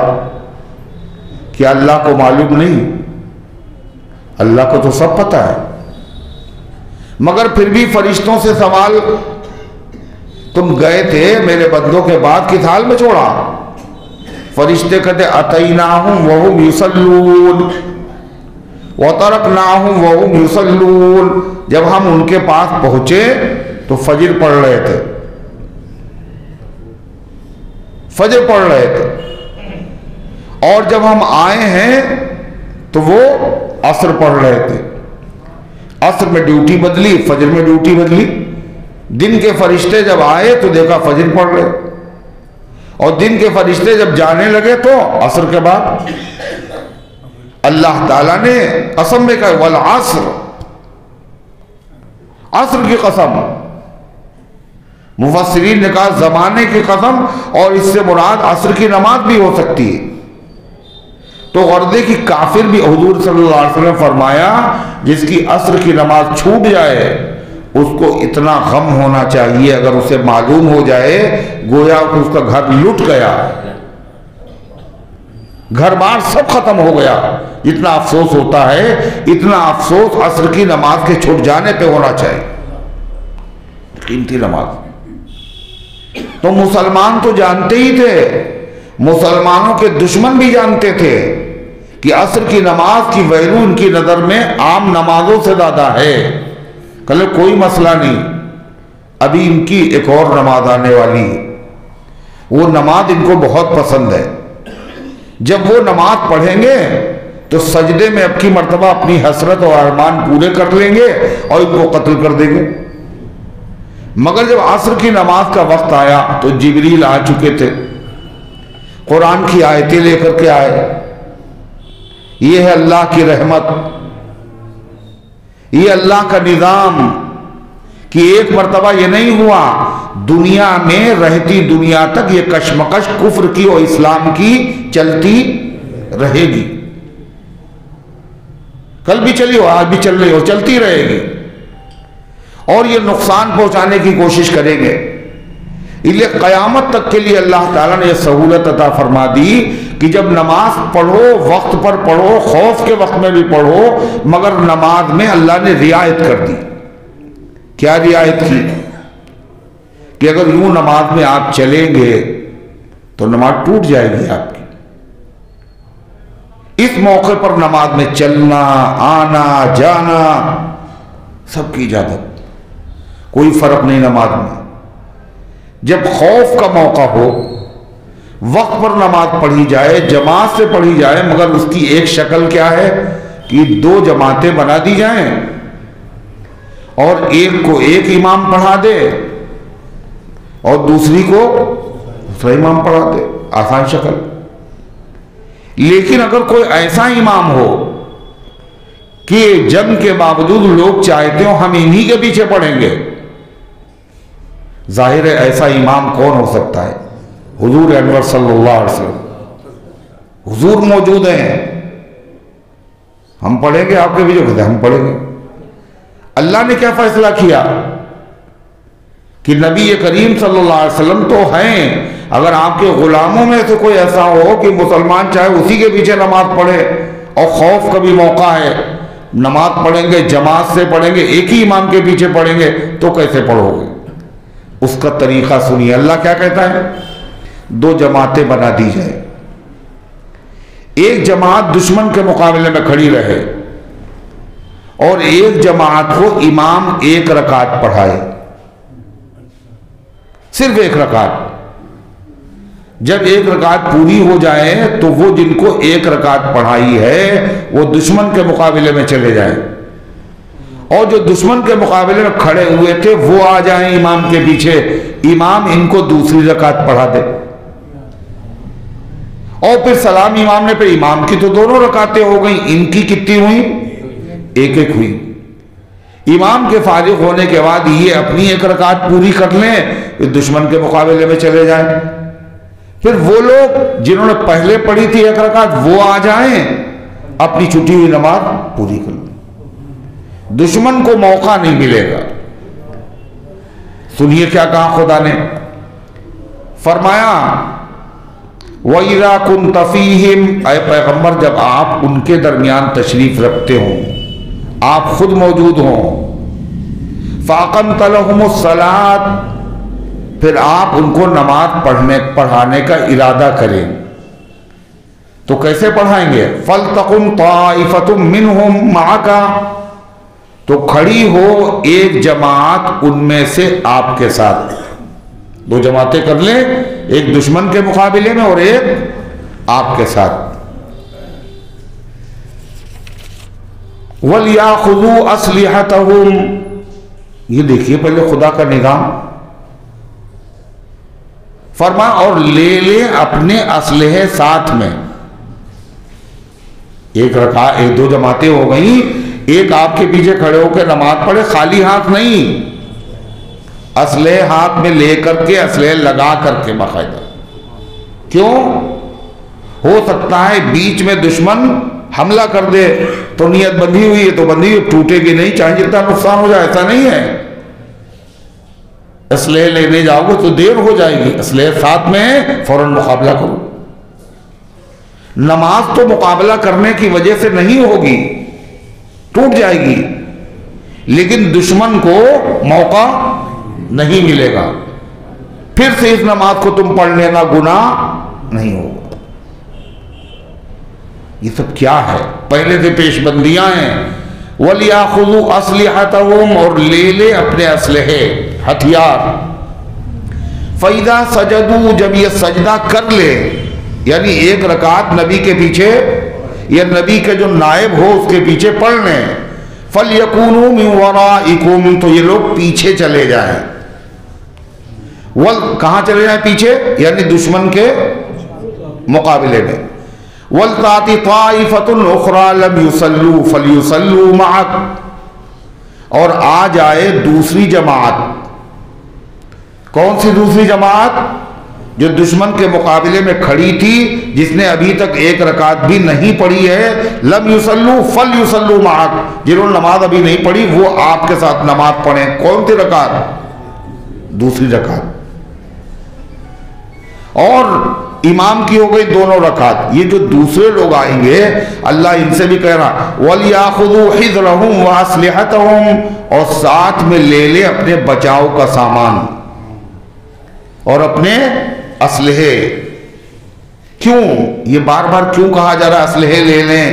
S1: क्या अल्लाह को मालूम नहीं? अल्लाह को तो सब पता है। मगर फिर भी फरिश्तों से सवाल, तुम गए थे मेरे बंदों के बाद, किस हाल में छोड़ा? फरिश्ते कहते अतईनाहुम वहुम युसल्लून व तरकनाहुम वहुम युसल्लून। जब हम उनके पास पहुंचे तो फजर पढ़ रहे थे, फजर पढ़ रहे थे। और जब हम आए हैं तो वो असर पढ़ रहे थे। असर में ड्यूटी बदली, फजर में ड्यूटी बदली। दिन के फरिश्ते जब आए तो देखा फजर पढ़ रहे, और दिन के फरिश्ते जब जाने लगे तो असर के बाद। अल्लाह ताला ने कसम में कहा वल असर, असर की कसम। मुफस्सिरीन ने कहा जमाने की कसम, और इससे मुराद असर की नमाज भी हो सकती है। तो गर्दे की काफिर भी हुजूर सल्लल्लाहु अलैहि वसल्लम फरमाया जिसकी असर की नमाज छूट जाए उसको इतना गम होना चाहिए, अगर उसे मालूम हो जाए गोया कि उसका घर लुट गया, घर बार सब खत्म हो गया। इतना अफसोस होता है, इतना अफसोस असर की नमाज के छूट जाने पे होना चाहिए, कीमती नमाज। तो मुसलमान तो जानते ही थे, मुसलमानों के दुश्मन भी जानते थे कि असर की नमाज की वैल्यू उनकी नजर में आम नमाजों से ज्यादा है। कल कोई मसला नहीं, अभी इनकी एक और नमाज आने वाली है, वो नमाज इनको बहुत पसंद है। जब वो नमाज पढ़ेंगे तो सजदे में अब की मर्तबा अपनी हसरत और अरमान पूरे कर लेंगे और इनको कत्ल कर देंगे। मगर जब असर की नमाज का वक्त आया तो जिब्रील आ चुके थे, कुरान की आयतें लेकर के आए। ये है अल्लाह की रहमत, ये अल्लाह का निजाम कि एक मर्तबा ये नहीं हुआ, दुनिया में रहती दुनिया तक ये कशमकश कुफ्र की और इस्लाम की चलती रहेगी। कल भी चली हो, आज भी चल रही हो, चलती रहेगी, और ये नुकसान पहुंचाने की कोशिश करेंगे। इसलिए कयामत तक के लिए अल्लाह ताला ने यह सहूलत अता फरमा दी कि जब नमाज पढ़ो वक्त पर पढ़ो, खौफ के वक्त में भी पढ़ो, मगर नमाज में अल्लाह ने रियायत कर दी। क्या रियायत की? कि अगर यूं नमाज में आप चलेंगे तो नमाज टूट जाएगी आपकी। इस मौके पर नमाज में चलना, आना, जाना सबकी इजाजत, कोई फर्क नहीं नमाज में। जब खौफ का मौका हो, वक्त पर नमाज पढ़ी जाए, जमात से पढ़ी जाए, मगर उसकी एक शक्ल क्या है कि दो जमातें बना दी जाएं और एक को एक इमाम पढ़ा दे और दूसरी को दूसरा इमाम पढ़ा दे, आसान शक्ल। लेकिन अगर कोई ऐसा इमाम हो कि जंग के बावजूद लोग चाहते हो हम इन्हीं के पीछे पढ़ेंगे, जाहिर है ऐसा इमाम कौन हो सकता है? हुजूर अनवर सल्लल्लाहु अलैहि वसल्लम। हुजूर मौजूद हैं, हम पढ़ेंगे आपके पीछे, कहते हम पढ़ेंगे। अल्लाह ने क्या फैसला किया कि नबी करीम सल्लल्लाहु अलैहि वसल्लम तो हैं, अगर आपके गुलामों में से कोई ऐसा हो कि मुसलमान चाहे उसी के पीछे नमाज पढ़े और खौफ का भी मौका है, नमाज पढ़ेंगे, जमात से पढ़ेंगे, एक ही इमाम के पीछे पढ़ेंगे, तो कैसे पढ़ोगे? उसका तरीका सुनिए। अल्लाह क्या कहता है? दो जमातें बना दी जाए, एक जमात दुश्मन के मुकाबले में खड़ी रहे और एक जमात को इमाम एक रकात पढ़ाए, सिर्फ एक रकात। जब एक रकात पूरी हो जाए तो वो जिनको एक रकात पढ़ाई है वो दुश्मन के मुकाबले में चले जाएं, और जो दुश्मन के मुकाबले में खड़े हुए थे वो आ जाएं इमाम के पीछे, इमाम इनको दूसरी रकात पढ़ा दे और फिर सलाम इमाम ने पे, इमाम की तो दोनों रकातें हो गई, इनकी कितनी हुई? एक एक हुई। इमाम के फारिग होने के बाद ये अपनी एक रकात पूरी कर लें, फिर दुश्मन के मुकाबले में चले जाएं, फिर वो लोग जिन्होंने पहले पढ़ी थी एक रकात वो आ जाएं, अपनी छुट्टी हुई नमाज पूरी कर लें। दुश्मन को मौका नहीं मिलेगा। सुनिए क्या कहा खुदा ने, फरमाया वइज़ा कुन्त फ़ीहिम, ऐ पैगंबर जब आप उनके दरमियान तशरीफ रखते हो, आप खुद मौजूद हो, फ़ाक़मत लहुमुस्सलात, फिर आप उनको नमाज पढ़ाने का इरादा करें। तो कैसे पढ़ाएंगे? फलतकुम ताइफतुम मिनहुम माका, तो खड़ी हो एक जमात उनमें से आपके साथ। दो जमातें कर ले, एक दुश्मन के मुकाबले में और एक आपके साथ। वलियाखुज़ू अस्लिहतहुम, ये देखिए पहले खुदा का निज़ाम। फरमा और ले ले अपने असलहे साथ में। एक दो जमातें हो गई, एक आपके पीछे खड़े होकर नमाज पढ़े, खाली हाथ नहीं, असलहे हाथ में लेकर के, असलहे लगा करके बाकायदा। क्यों? हो सकता है बीच में दुश्मन हमला कर दे, तो नियत बंधी हुई है तो बंधी हुई, टूटेगी नहीं, चाहे जितना नुकसान हो जाए, ऐसा नहीं है। असलहे लेने जाओगे तो देर हो जाएगी, असलहे साथ में फौरन मुकाबला करो। नमाज तो मुकाबला करने की वजह से नहीं होगी, टूट जाएगी, लेकिन दुश्मन को मौका नहीं मिलेगा। फिर से इस नमाज को तुम पढ़ लेना, गुनाह नहीं होगा। ये सब क्या है? पहले से पेशबंदियां हैं। वलियाखुज़ू अस्लिहतहुम, और ले ले अपने असलहे, हथियार। फ़इज़ा सजदू, जब ये सजदा कर ले, यानी एक रकात नबी के पीछे या नबी के जो नायब हो उसके पीछे पढ़ लें। फलयकूनू मिन वराइकुम, तो ये लोग पीछे चले जाएं। वल, कहां चले जाएं? पीछे, यानी दुश्मन के मुकाबले में। वल ताती ताइफतुन उखरा लम युसल्लू फलयुसल्लू मअक, और आ जाए दूसरी जमात। कौन सी दूसरी जमात? जो दुश्मन के मुकाबले में खड़ी थी, जिसने अभी तक एक रकात भी नहीं पढ़ी है। लम युसल्लू फल युसल्लू मअक, जिन्होंने नमाज अभी नहीं पढ़ी वो आपके साथ नमाज पढ़े। कौन सी रकात? दूसरी रकात। और इमाम की हो गई दोनों रकात। ये जो दूसरे लोग आएंगे, अल्लाह इनसे भी कह रहा वलियाखुज़ू हिज़्रहुम व अस्लिहतहुम, और साथ में ले ले अपने बचाव का सामान और अपने असलहे। क्यों ये बार बार क्यों कहा जा रहा है असलहे ले लें,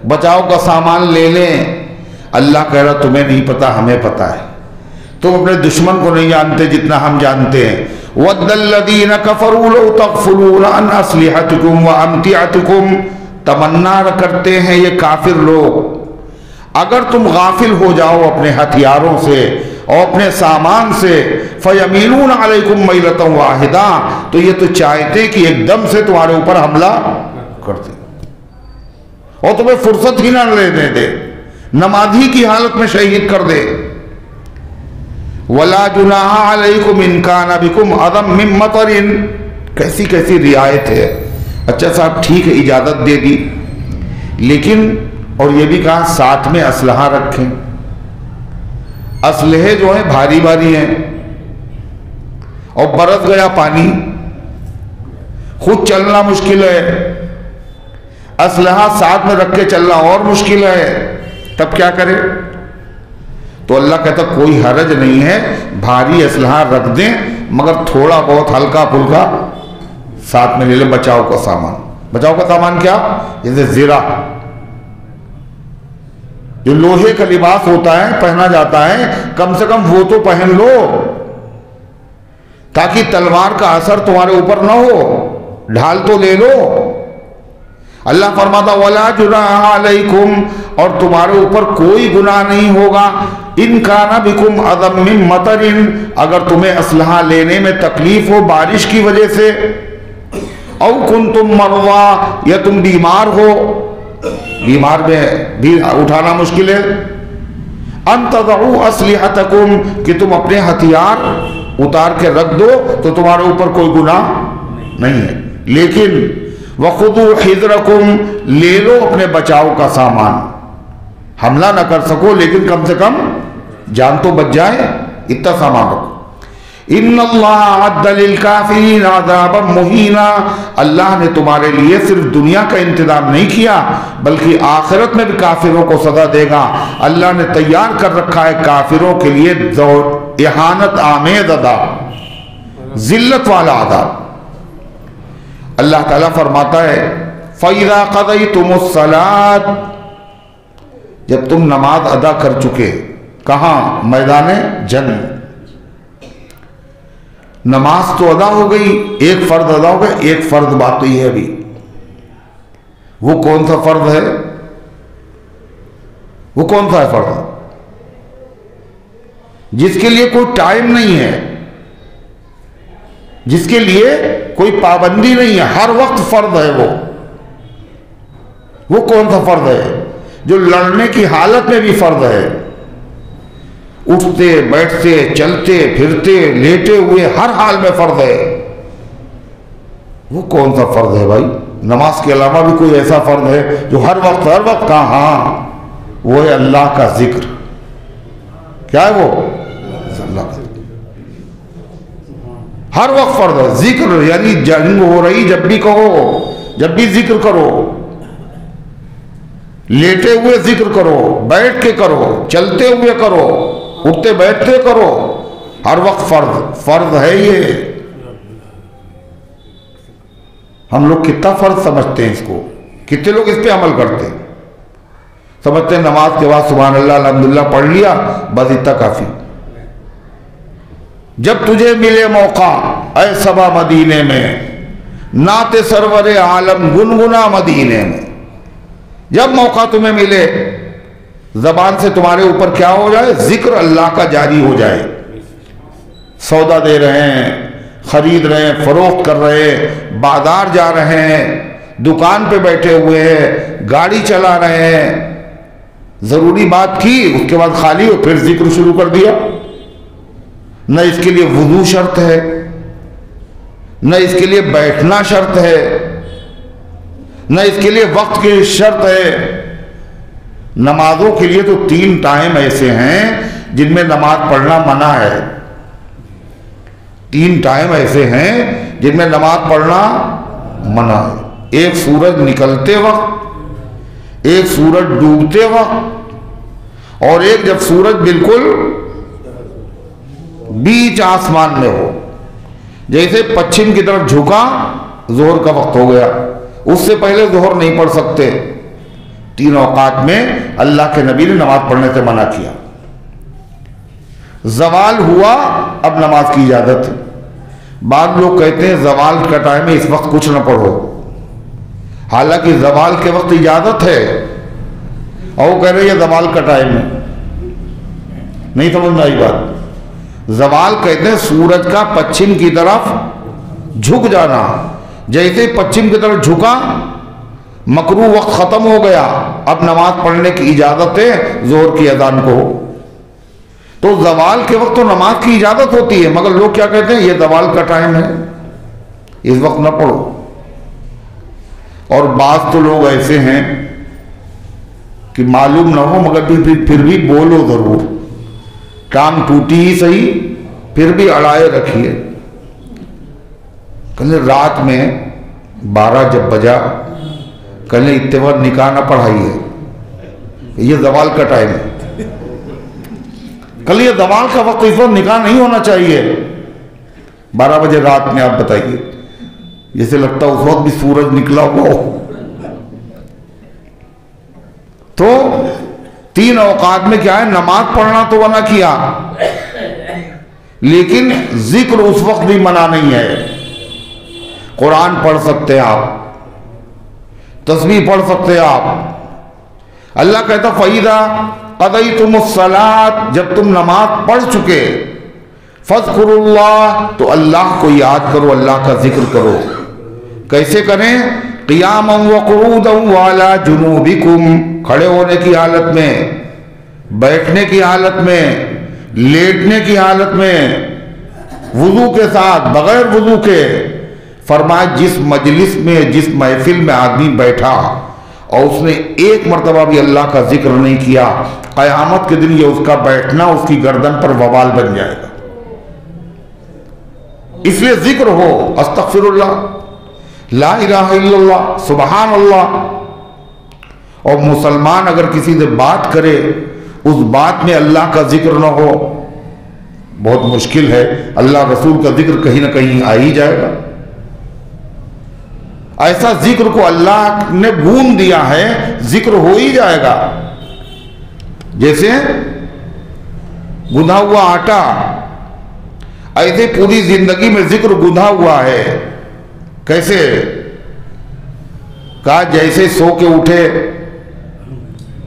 S1: बचाव का सामान ले लें? अल्लाह कह रहा तुम्हें नहीं पता, हमें पता है। तुम अपने दुश्मन को नहीं जानते जितना हम जानते हैं। वद्दल्लज़ीना कफ़रू लौ तग़फ़ुलूना अन अस्लिहतिकुम व अम्तिअतिकुम, तमन्ना करते हैं ये काफिर लोग, अगर तुम गाफिल हो जाओ अपने हथियारों से और अपने सामान से, फ़यमीलून अलैकुम मैलतन वाहिदा, तो ये तो चाहते कि एकदम से तुम्हारे ऊपर हमला कर दे और तुम्हें फुर्सत ही ना लेने दे, नमाजी की हालत में शहीद कर दे। वला जुनाहा अलैकुम इन कान बिकुम अदम मिन मतरिन, कैसी कैसी रियायत है। अच्छा साहब ठीक है, इजाज़त दे दी, लेकिन और ये भी कहा साथ में असलहा रखें। असलहे जो है भारी भारी हैं, और बरस गया पानी, खुद चलना मुश्किल है, असलहा साथ में रख के चलना और मुश्किल है, तब क्या करें? तो अल्लाह कहता कोई हरज नहीं है, भारी असलहा रख दें, मगर थोड़ा बहुत हल्का फुल्का साथ में ले लें बचाव का सामान। बचाव का सामान क्या? जैसे ज़िरा, जो लोहे का लिबास होता है पहना जाता है, कम से कम वो तो पहन लो ताकि तलवार का असर तुम्हारे ऊपर ना हो, ढाल तो ले लो। अल्लाह फरमाता वला जुनाहा अलैकुम, और तुम्हारे ऊपर कोई गुनाह नहीं होगा, इन काना बिकुम अदम मिन मतरिन, अगर तुम्हें असलहा लेने में तकलीफ हो बारिश की वजह से, औ कुंतुम मरवा, या तुम बीमार हो, बीमार में भी उठाना मुश्किल है, अन तदऊ अस्लिहतकुम, कि तुम अपने हथियार उतार के रख दो तो तुम्हारे ऊपर कोई गुनाह नहीं है। लेकिन वखुदू हिज़्रकुम, ले लो अपने बचाव का सामान, हमला ना कर सको लेकिन कम से कम जान तो बच जाए, इतना सामान रखो। इन्नल्लाह अद्द लिल काफिरीन अज़ाबन मुहीना, अल्लाह ने तुम्हारे लिए सिर्फ दुनिया का इंतजाम नहीं किया बल्कि आखिरत में भी काफिरों को सजा देगा। अल्लाह ने तैयार कर रखा है काफिरों के लिए इहानत आमेद अज़ाब, जिल्लत वाला अज़ाब। अल्लाह ताला फरमाता है फ़इज़ा क़ज़य्तुमुस सलात, जब तुम नमाज अदा कर चुके, कहाँ? मैदान जंग। नमाज तो अदा हो गई, एक फर्द अदा हो गया, एक फर्द बाकी है अभी। वो कौन सा फर्द है? वो कौन सा है फर्द? जिसके लिए कोई टाइम नहीं है, जिसके लिए कोई पाबंदी नहीं है, हर वक्त फर्द है वो कौन सा फर्द है? जो लड़ने की हालत में भी फर्द है, उठते बैठते चलते फिरते लेटे हुए हर हाल में फर्द है। वो कौन सा फर्द है भाई? नमाज के अलावा भी कोई ऐसा फर्द है जो हर वक्त का? हाँ, वो है अल्लाह का जिक्र। क्या है वो? अल्लाह का हर वक्त फर्द है जिक्र, यानी जंग हो रही जब भी कहो, जब भी जिक्र करो, लेटे हुए जिक्र करो, बैठ के करो, चलते हुए करो, उठते बैठते करो, हर वक्त फर्ज है ये। हम लोग कितना फर्ज समझते हैं इसको, कितने लोग इस पे अमल करते हैं? समझते हैं नमाज के बाद सुभान अल्लाह अल्हम्दुलिल्लाह पढ़ लिया, बस इतना काफी। जब तुझे मिले मौका ऐ सबा मदीने में, नाते सरवरे आलम गुनगुना मदीने में, जब मौका तुम्हें मिले जबान से तुम्हारे ऊपर क्या हो जाए? जिक्र अल्लाह का जारी हो जाए। सौदा दे रहे हैं, खरीद रहे हैं, फरोख्त कर रहे हैं, बाजार जा रहे हैं, दुकान पे बैठे हुए हैं, गाड़ी चला रहे हैं, जरूरी बात की, उसके बाद खाली हो फिर जिक्र शुरू कर दिया। न इसके लिए वुजू शर्त है, न इसके लिए बैठना शर्त है, न इसके लिए वक्त की शर्त है। नमाजों के लिए तो 3 टाइम ऐसे हैं जिनमें नमाज पढ़ना मना है। 3 टाइम ऐसे हैं जिनमें नमाज पढ़ना मना है। एक सूरज निकलते वक्त, एक सूरज डूबते वक्त, और एक जब सूरज बिल्कुल बीच आसमान में हो। जैसे पश्चिम की तरफ झुका, जोहर का वक्त हो गया, उससे पहले जोहर नहीं पढ़ सकते। 3 औकात में अल्लाह के नबी ने नमाज पढ़ने से मना किया। जवाल हुआ, अब नमाज की इजाजत है। बाद लोग कहते हैं जवाल का टाइम है, इस वक्त कुछ न पढ़ो, हालांकि जवाल के वक्त इजाजत है, और वो कह रहे हैं जवाल का टाइम है। नहीं समझ में आई बात? जवाल कहते हैं सूरज का पश्चिम की तरफ झुक जाना। जैसे पश्चिम की तरफ झुका, मकरू वक्त खत्म हो गया, अब नमाज पढ़ने की इजाजत है जोहर की अजान को। तो जवाल के वक्त तो नमाज की इजाजत होती है, मगर लोग क्या कहते हैं? ये जवाल का टाइम है, इस वक्त न पढ़ो। और बात तो लोग ऐसे हैं कि मालूम ना हो मगर फिर भी बोलो जरूर, काम टूटी ही सही फिर भी अड़ाए रखिए। कल रात में 12 जब बजा, कल इतने बार निकाह ना पढ़ाइए, ये जवाल का टाइम है। कल ये जवाल का वक्त, इस वक्त निकाह नहीं होना चाहिए। 12 बजे रात में आप बताइए, जैसे लगता उस वक्त भी सूरज निकला हुआ हो। तो 3 औकात में क्या है? नमाज पढ़ना तो मना किया, लेकिन जिक्र उस वक्त भी मना नहीं है। कुरान पढ़ सकते हैं आप, तस्बीह पढ़ सकते हैं आप। अल्लाह कहता फ़इज़ा क़ज़य्तुमुस सलात, जब तुम नमाज पढ़ चुके, फ़ज़्कुरुल्लाह, तो अल्लाह को याद करो, अल्लाह का जिक्र करो। कैसे करें? क़ियामन व क़ुऊदन व अला जुनूबिकुम, खड़े होने की हालत में, बैठने की हालत में, लेटने की हालत में, वुजू के साथ, बगैर वुजू के। फरमाया जिस मजलिस में, जिस महफिल में आदमी बैठा और उसने एक मरतबा भी अल्लाह का जिक्र नहीं किया, क़यामत के दिन ये उसका बैठना उसकी गर्दन पर वबाल बन जाएगा। इसलिए जिक्र हो, अस्तगफिरुल्लाह, ला इलाहा इल्लल्लाह, सुबहान अल्लाह। और मुसलमान अगर किसी से बात करे, उस बात में अल्लाह का जिक्र न हो, बहुत मुश्किल है। अल्लाह रसूल का जिक्र कहीं ना कहीं आ ही जाएगा। ऐसा जिक्र को अल्लाह ने गूंद दिया है, जिक्र हो ही जाएगा। जैसे गुंधा हुआ आटा, ऐसे पूरी जिंदगी में जिक्र गुंधा हुआ है। कैसे? कहा जैसे सो के उठे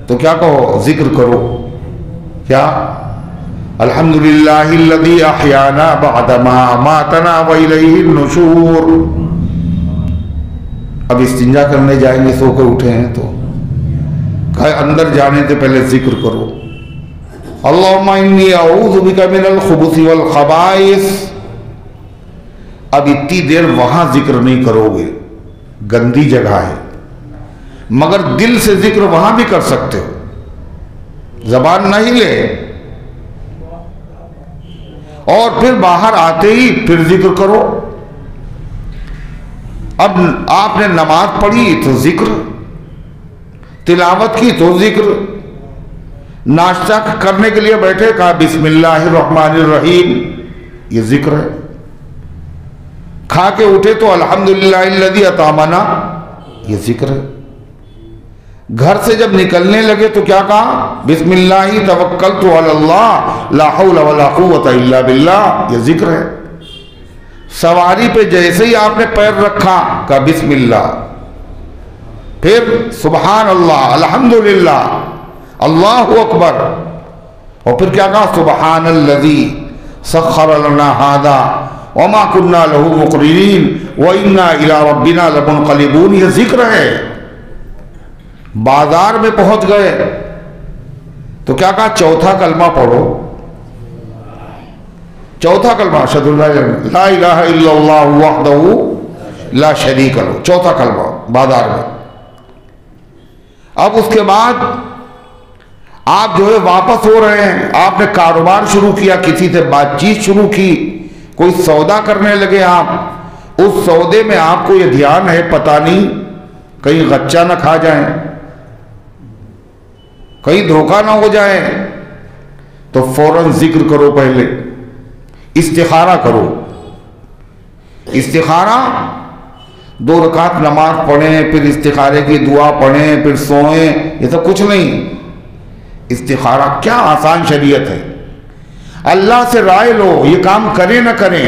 S1: तो क्या कहो? जिक्र करो। क्या? अल्हम्दुलिल्लाहिल्लज़ी अहयाना बअद मा अमातना व इलैहि नुशूर। अब इस्तिंजा करने जाएंगे, सो के उठे हैं तो कहे अंदर जाने से पहले जिक्र करो, अल्लाहुम्मा इन्नी अऊज़ु बिका मिनल खुबुसी वल खबाइस। अब इतनी देर वहां जिक्र नहीं करोगे, गंदी जगह है, मगर दिल से जिक्र वहां भी कर सकते हो, जबान नहीं ले। और फिर बाहर आते ही फिर जिक्र करो। अब आपने नमाज पढ़ी तो जिक्र, तिलावत की तो जिक्र, नाश्ता करने के लिए बैठे कहा बिस्मिल्लाहिर्रहमानिर्रहीम, ये जिक्र है। खा के उठे तो अल्हम्दुलिल्लाहिल्लज़ी अतामना, ये जिक्र है। घर से जब निकलने लगे तो क्या कहा? बिस्मिल्लाहि तवक्कलतु अलल्लाह ला हौला वला कुव्वता इल्ला बिल्लाह, ये जिक्र है। सवारी पे जैसे ही आपने पैर रखा कहा बिस्मिल्लाह, फिर सुबहान अल्लाह, अल्हम्दुलिल्लाह, अल्लाहु अकबर, और फिर क्या कहा? सुबहानल्लज़ी सख्खर लना हादा व मा कुन्ना लहू मुक़रिनीन व इन्ना इला रब्बिना लमुनक़लिबून, ये जिक्र है। बाजार में पहुंच गए तो क्या कहा? चौथा कलमा पढ़ो। चौथा कलमा अशहदु ला इलाहा इल्लल्लाह वहदहू ला शरीका लहू, चौथा कलमा बाजार में। अब उसके बाद आप जो है वापस हो रहे हैं, आपने कारोबार शुरू किया, किसी से बातचीत शुरू की, कोई सौदा करने लगे आप। उस सौदे में आपको यह ध्यान है, पता नहीं कहीं गच्चा ना खा जाए, कहीं धोखा ना हो जाए, तो फौरन जिक्र करो। पहले इस्तिखारा करो। इस्तिखारा 2 रकात नमाज पढ़ें, फिर इस्तिखारे की दुआ पढ़ें, फिर सोएं, ये सब कुछ नहीं। इस्तिखारा क्या आसान शरीयत है। अल्लाह से राय लो, ये काम करें ना करें,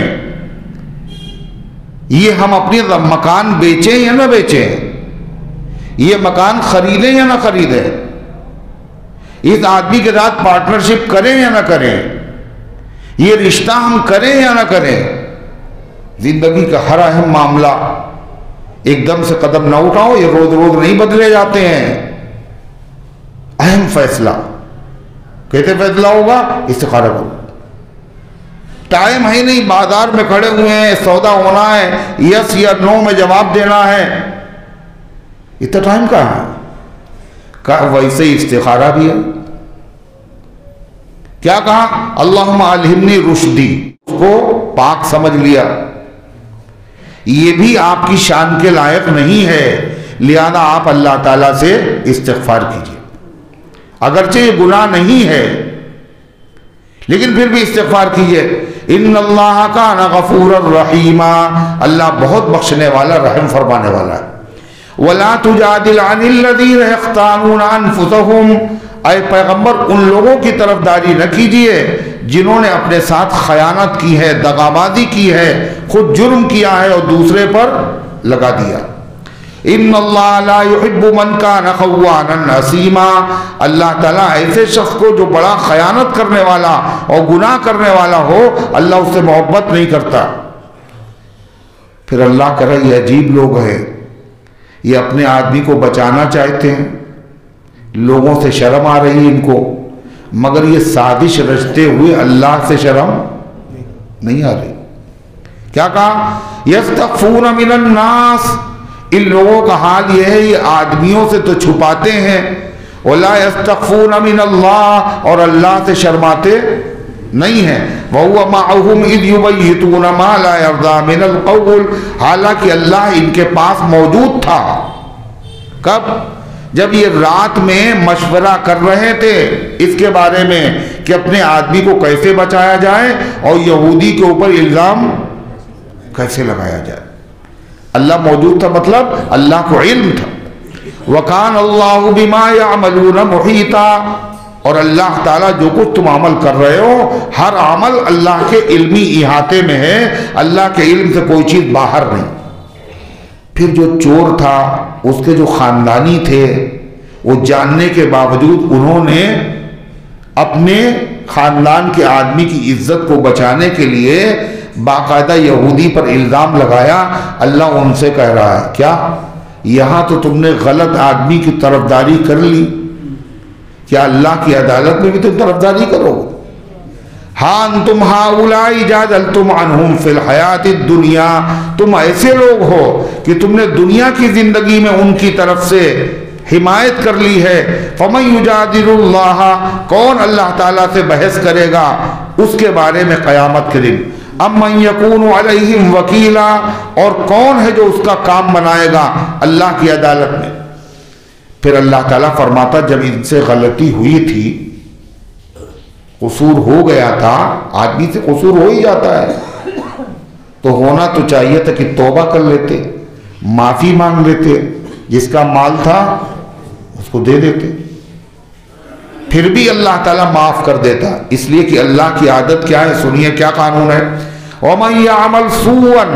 S1: ये हम अपनी मकान बेचें या ना बेचें, ये मकान खरीदें या ना खरीदें, इस आदमी के साथ पार्टनरशिप करें या ना करें, ये रिश्ता हम करें या ना करें। जिंदगी का हर अहम मामला एकदम से कदम ना उठाओ, ये रोज रोज नहीं बदले जाते हैं। अहम फैसला कैसे फैसला होगा? इस्तिखारा करो। टाइम है नहीं, बाजार में खड़े हुए हैं, सौदा होना है, यस या नो में जवाब देना है, इतना टाइम कहाँ है? कहा वैसे ही इस्तिखारा भी है। क्या कहा? अल्लाहुम्मा अल्हिमनी रुश्दी, उसको पाक समझ लिया, ये भी आपकी शान के लायक नहीं है, लिहाजा आप अल्लाह ताला से इस्तिग़फ़ार कीजिए। अगरचे ये गुनाह नहीं है, लेकिन फिर भी इस्तिग़फ़ार कीजिए। इन्नल्लाह काना गफ़ूरर रहीमा, अल्लाह बहुत बख्शने वाला, रहम फरमाने वाला है। वला तुजादिल अनिल्लज़ीना यख्तानूना अनफुसहुम, ऐ पैगंबर उन लोगों की तरफदारी न कीजिए जिन्होंने अपने साथ खयानत की है, दगाबाजी की है, खुद जुर्म किया है और दूसरे पर लगा दिया। इन्नल्लाह ला युहिब्बु मन काना ख़व्वानन असीमा, अल्लाह ताला ऐसे शख्स को जो बड़ा खयानत करने वाला और गुनाह करने वाला हो, अल्लाह उससे मोहब्बत नहीं करता। फिर अल्लाह कह रहा है ये अजीब लोग हैं, ये अपने आदमी को बचाना चाहते हैं, लोगों से शर्म आ रही है इनको, मगर ये साजिश रचते हुए अल्लाह से शर्म नहीं आ रही। क्या कहा? यस्तख़फ़ून मिनन नास, इन लोगों का हाल यह है, ये आदमियों से तो छुपाते हैं, वला यस्तख़फ़ून मिनल्लाह, और अल्लाह से शर्माते नहीं हैं। वहुवा माअहुम इज़ युबय्यितूना मा ला यर्दा मिनल क़ौल, हालांकि अल्लाह इनके पास मौजूद था। कब? जब ये रात में मशवरा कर रहे थे इसके बारे में कि अपने आदमी को कैसे बचाया जाए और यहूदी के ऊपर इल्ज़ाम कैसे लगाया जाए। अल्लाह मौजूद था, मतलब अल्लाह को इल्म था। वकान अल्लाहु बिमा यअमलून मुहीता, और अल्लाह ताला जो कुछ तुम अमल कर रहे हो हर अमल अल्लाह के इल्मी इहाते में है, अल्लाह के इल्म से कोई चीज़ बाहर नहीं। फिर जो चोर था उसके जो ख़ानदानी थे वो जानने के बावजूद उन्होंने अपने ख़ानदान के आदमी की इज्जत को बचाने के लिए बाकायदा यहूदी पर इल्ज़ाम लगाया। अल्लाह उनसे कह रहा है क्या यहाँ तो तुमने गलत आदमी की तरफदारी कर ली, क्या अल्लाह की अदालत में भी तुम तरफदारी करोगे? हाँ तुम हाउलाई जादलतुम अन्हुम फिल हयातिद दुनिया, तुम ऐसे लोग हो कि तुमने दुनिया की जिंदगी में उनकी तरफ से हिमायत कर ली है। फमन युजादिलुल्लाह, कौन अल्लाह ताला से बहस करेगा उसके बारे में क़यामत के दिन। अम्मन यकूनु अलैहिम वकीला, और कौन है जो उसका काम बनाएगा अल्लाह की अदालत में। फिर अल्लाह ताला फरमाता जब इनसे गलती हुई थी, कसूर हो गया था, आदमी से कसूर हो ही जाता है, तो होना तो चाहिए था कि तौबा कर लेते, माफ़ी मांग लेते, जिसका माल था उसको दे देते, फिर भी अल्लाह ताला माफ़ कर देता। इसलिए कि अल्लाह की आदत क्या है, सुनिए क्या कानून है। वमन यअमल सूअन,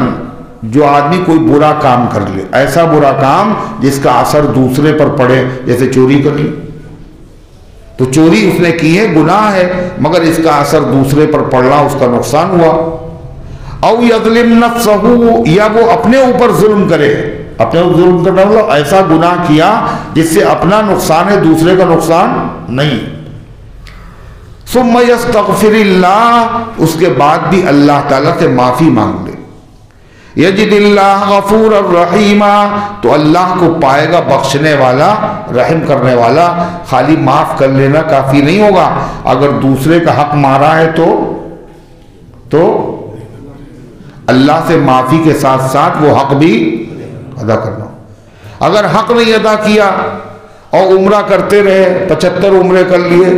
S1: जो आदमी कोई बुरा काम कर ले, ऐसा बुरा काम जिसका असर दूसरे पर पड़े, जैसे चोरी कर ली, तो चोरी उसने की है, गुनाह है, मगर इसका असर दूसरे पर पड़ना, उसका नुकसान हुआ। औ यज़लिम नफ्सहू, या वो अपने ऊपर जुल्म करे, अपने ऊपर जुल्म करना मतलब ऐसा गुनाह किया जिससे अपना नुकसान है, दूसरे का नुकसान नहीं। सुम्मा यस्तग़फिरिल्लाह, उसके बाद भी अल्लाह ताला से माफ़ी मांग ले। यजिदिल्लाह गफूरर रहीमा, तो अल्लाह को पाएगा बख्शने वाला, रहम करने वाला। खाली माफ़ कर लेना काफ़ी नहीं होगा, अगर दूसरे का हक मारा है तो अल्लाह से माफ़ी के साथ साथ वो हक भी अदा करना। अगर हक नहीं अदा किया और उम्रा करते रहे, 75 उम्रे कर लिए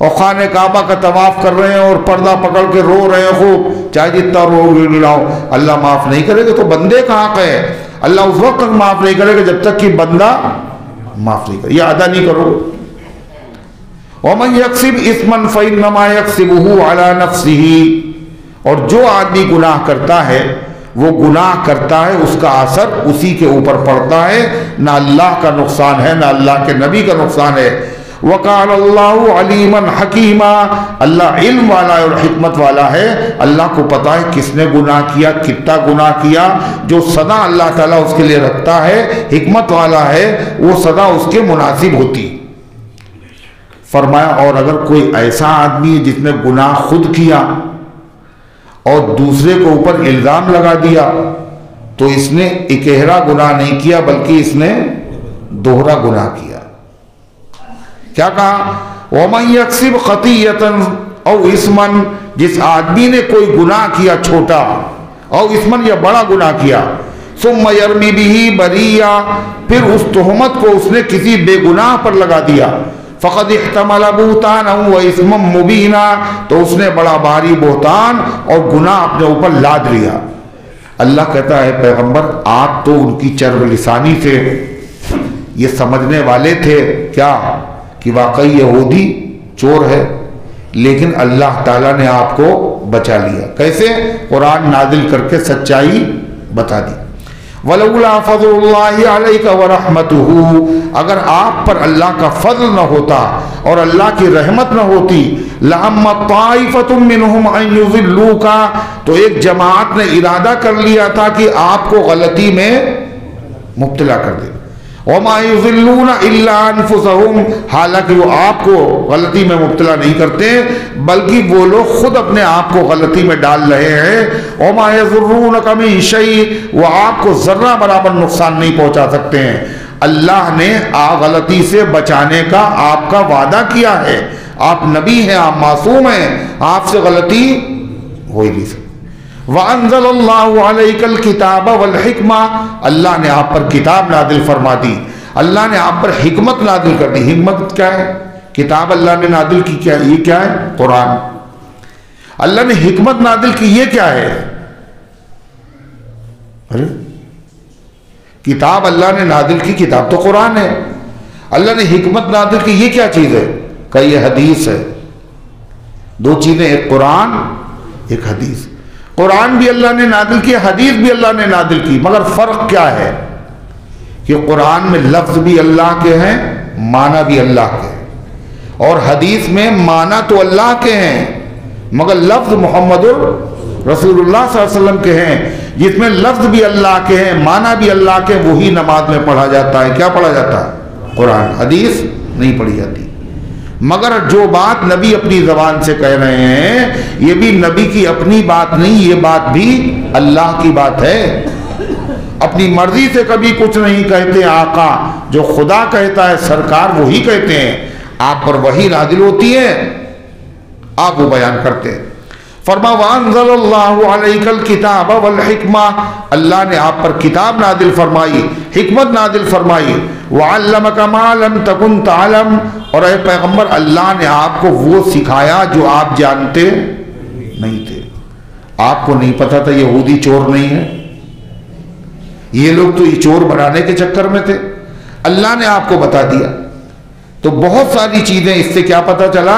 S1: और खाने काबा का तवाफ कर रहे हैं और पर्दा पकड़ के रो रहे हैं खूब, चाहे जितना रो गिड़ाओ, अल्लाह माफ़ नहीं करेगा। तो बंदे का हक है, अल्लाह उस वक्त तक माफ़ नहीं करेगा जब तक कि बंदा माफ़ नहीं करे, यह अदा नहीं करो। वमन यक्सिब इस्मन फइन्नमा यक्सिबुहु अला नफ्सिही, और जो आदमी गुनाह करता है वो गुनाह करता है, उसका असर उसी के ऊपर पड़ता है, ना अल्लाह का नुकसान है ना अल्लाह के नबी का नुकसान है। वकान अल्लाहु अलीमन हकीमा, अल्लाह इल्म वाला और हिकमत वाला है, अल्लाह को पता है किसने गुनाह किया, कितना गुनाह किया, जो सदा अल्लाह ताला उसके लिए रखता है, हिकमत वाला है, वो सदा उसके मुनासिब होती। फरमाया और अगर कोई ऐसा आदमी है जिसने गुनाह खुद किया और दूसरे को ऊपर इल्ज़ाम लगा दिया, तो इसने इकहरा गुनाह नहीं किया बल्कि इसने दोहरा गुनाह किया। क्या कहा? वमन यक्सिब खतीयतन औ इस्मन, जिस आदमी ने कोई गुनाह किया छोटा और इस्मन या बड़ा गुनाह किया, सुम्मा यरमी बिही बरिया, फिर उस तोहमत को उसने किसी बेगुनाह पर लगा दिया, फ़क़द इह्तमल बुहतानन व इस्मम मुबीना, तो उसने बड़ा भारी बोहतान और गुनाह अपने ऊपर लाद लिया। अल्लाह कहता है पैगंबर आप तो उनकी चर्ब लिसानी से ये समझने वाले थे क्या कि वाकई यहूदी चोर है, लेकिन अल्लाह ताला ने आपको बचा लिया। कैसे? कुरान नाजिल करके सच्चाई बता दी। वलौला फज़लुल्लाहि अलैका व रहमतुहु, अगर आप पर अल्लाह का फजल न होता और अल्लाह की रहमत न होती, लहम्मा ताइफतुम मिनहुम अन युज़िल्लूका, तो एक जमात ने इरादा कर लिया था कि आपको गलती में मुब्तला कर दे। वमा युज़िल्लूना इल्ला अनफुसहुम, हालांकि वो आपको गलती में मुब्तला नहीं करते बल्कि वो लोग खुद अपने आप को गलती में डाल रहे हैं। वमा यज़ुर्रूनका मिन शै, वो आपको जर्रा बराबर नुकसान नहीं पहुंचा सकते हैं। अल्लाह ने गलती से बचाने का आपका वादा किया है, आप नबी हैं, आप मासूम हैं, आपसे गलती हो ही नहीं सकती। वअंज़लल्लाहु अलैकल किताब वल हिक्मा, अल्लाह ने आप पर किताब नादिल फरमा दी, अल्लाह ने आप पर हिकमत नादिल कर दी। हिकमत क्या है? किताब अल्लाह ने नादिल की, क्या ये क्या है? कुरान। अल्लाह ने हिकमत नादिल की, ये क्या है? अरे किताब अल्लाह ने नादिल की, किताब तो कुरान है। अल्लाह ने हिकमत नादिल की, ये क्या चीज है? का ये हदीस है। दो चीजें, एक कुरान एक हदीस। कुरान भी अल्लाह ने नादिल की, हदीस भी अल्लाह ने नादिल की, मगर फर्क क्या है कि कुरान में लफ्ज भी अल्लाह के हैं, माना भी अल्लाह के हैं, और हदीस में माना तो अल्लाह के हैं मगर लफ्ज मोहम्मदुर रसूलुल्लाह सल्लल्लाहु अलैहि वसल्लम के हैं। जिसमें लफ्ज भी अल्लाह के हैं, माना भी अल्लाह के, वही नमाज में पढ़ा जाता है। क्या पढ़ा जाता है? कुरान। हदीस नहीं पढ़ी जाती। मगर जो बात नबी अपनी जबान से कह रहे हैं, ये भी नबी की अपनी बात नहीं, ये बात भी अल्लाह की बात है। अपनी मर्जी से कभी कुछ नहीं कहते आका, जो खुदा कहता है सरकार वही कहते हैं। आप पर वही नादिल होती है, आप वो बयान करते हैं। फरमा वअंज़लल्लाहु अलैकल किताब वल हिक्मा, अल्लाह ने आप पर किताब नादिल फरमाई, हिकमत नादिल फरमाई। वअल्लमका मा लम तकुन तअलम, और ऐ पैगंबर अल्लाह ने आपको वो सिखाया जो आप जानते नहीं थे। आपको नहीं पता था यहूदी चोर नहीं है, ये लोग तो ये चोर बनाने के चक्कर में थे, अल्लाह ने आपको बता दिया। तो बहुत सारी चीजें इससे क्या पता चला,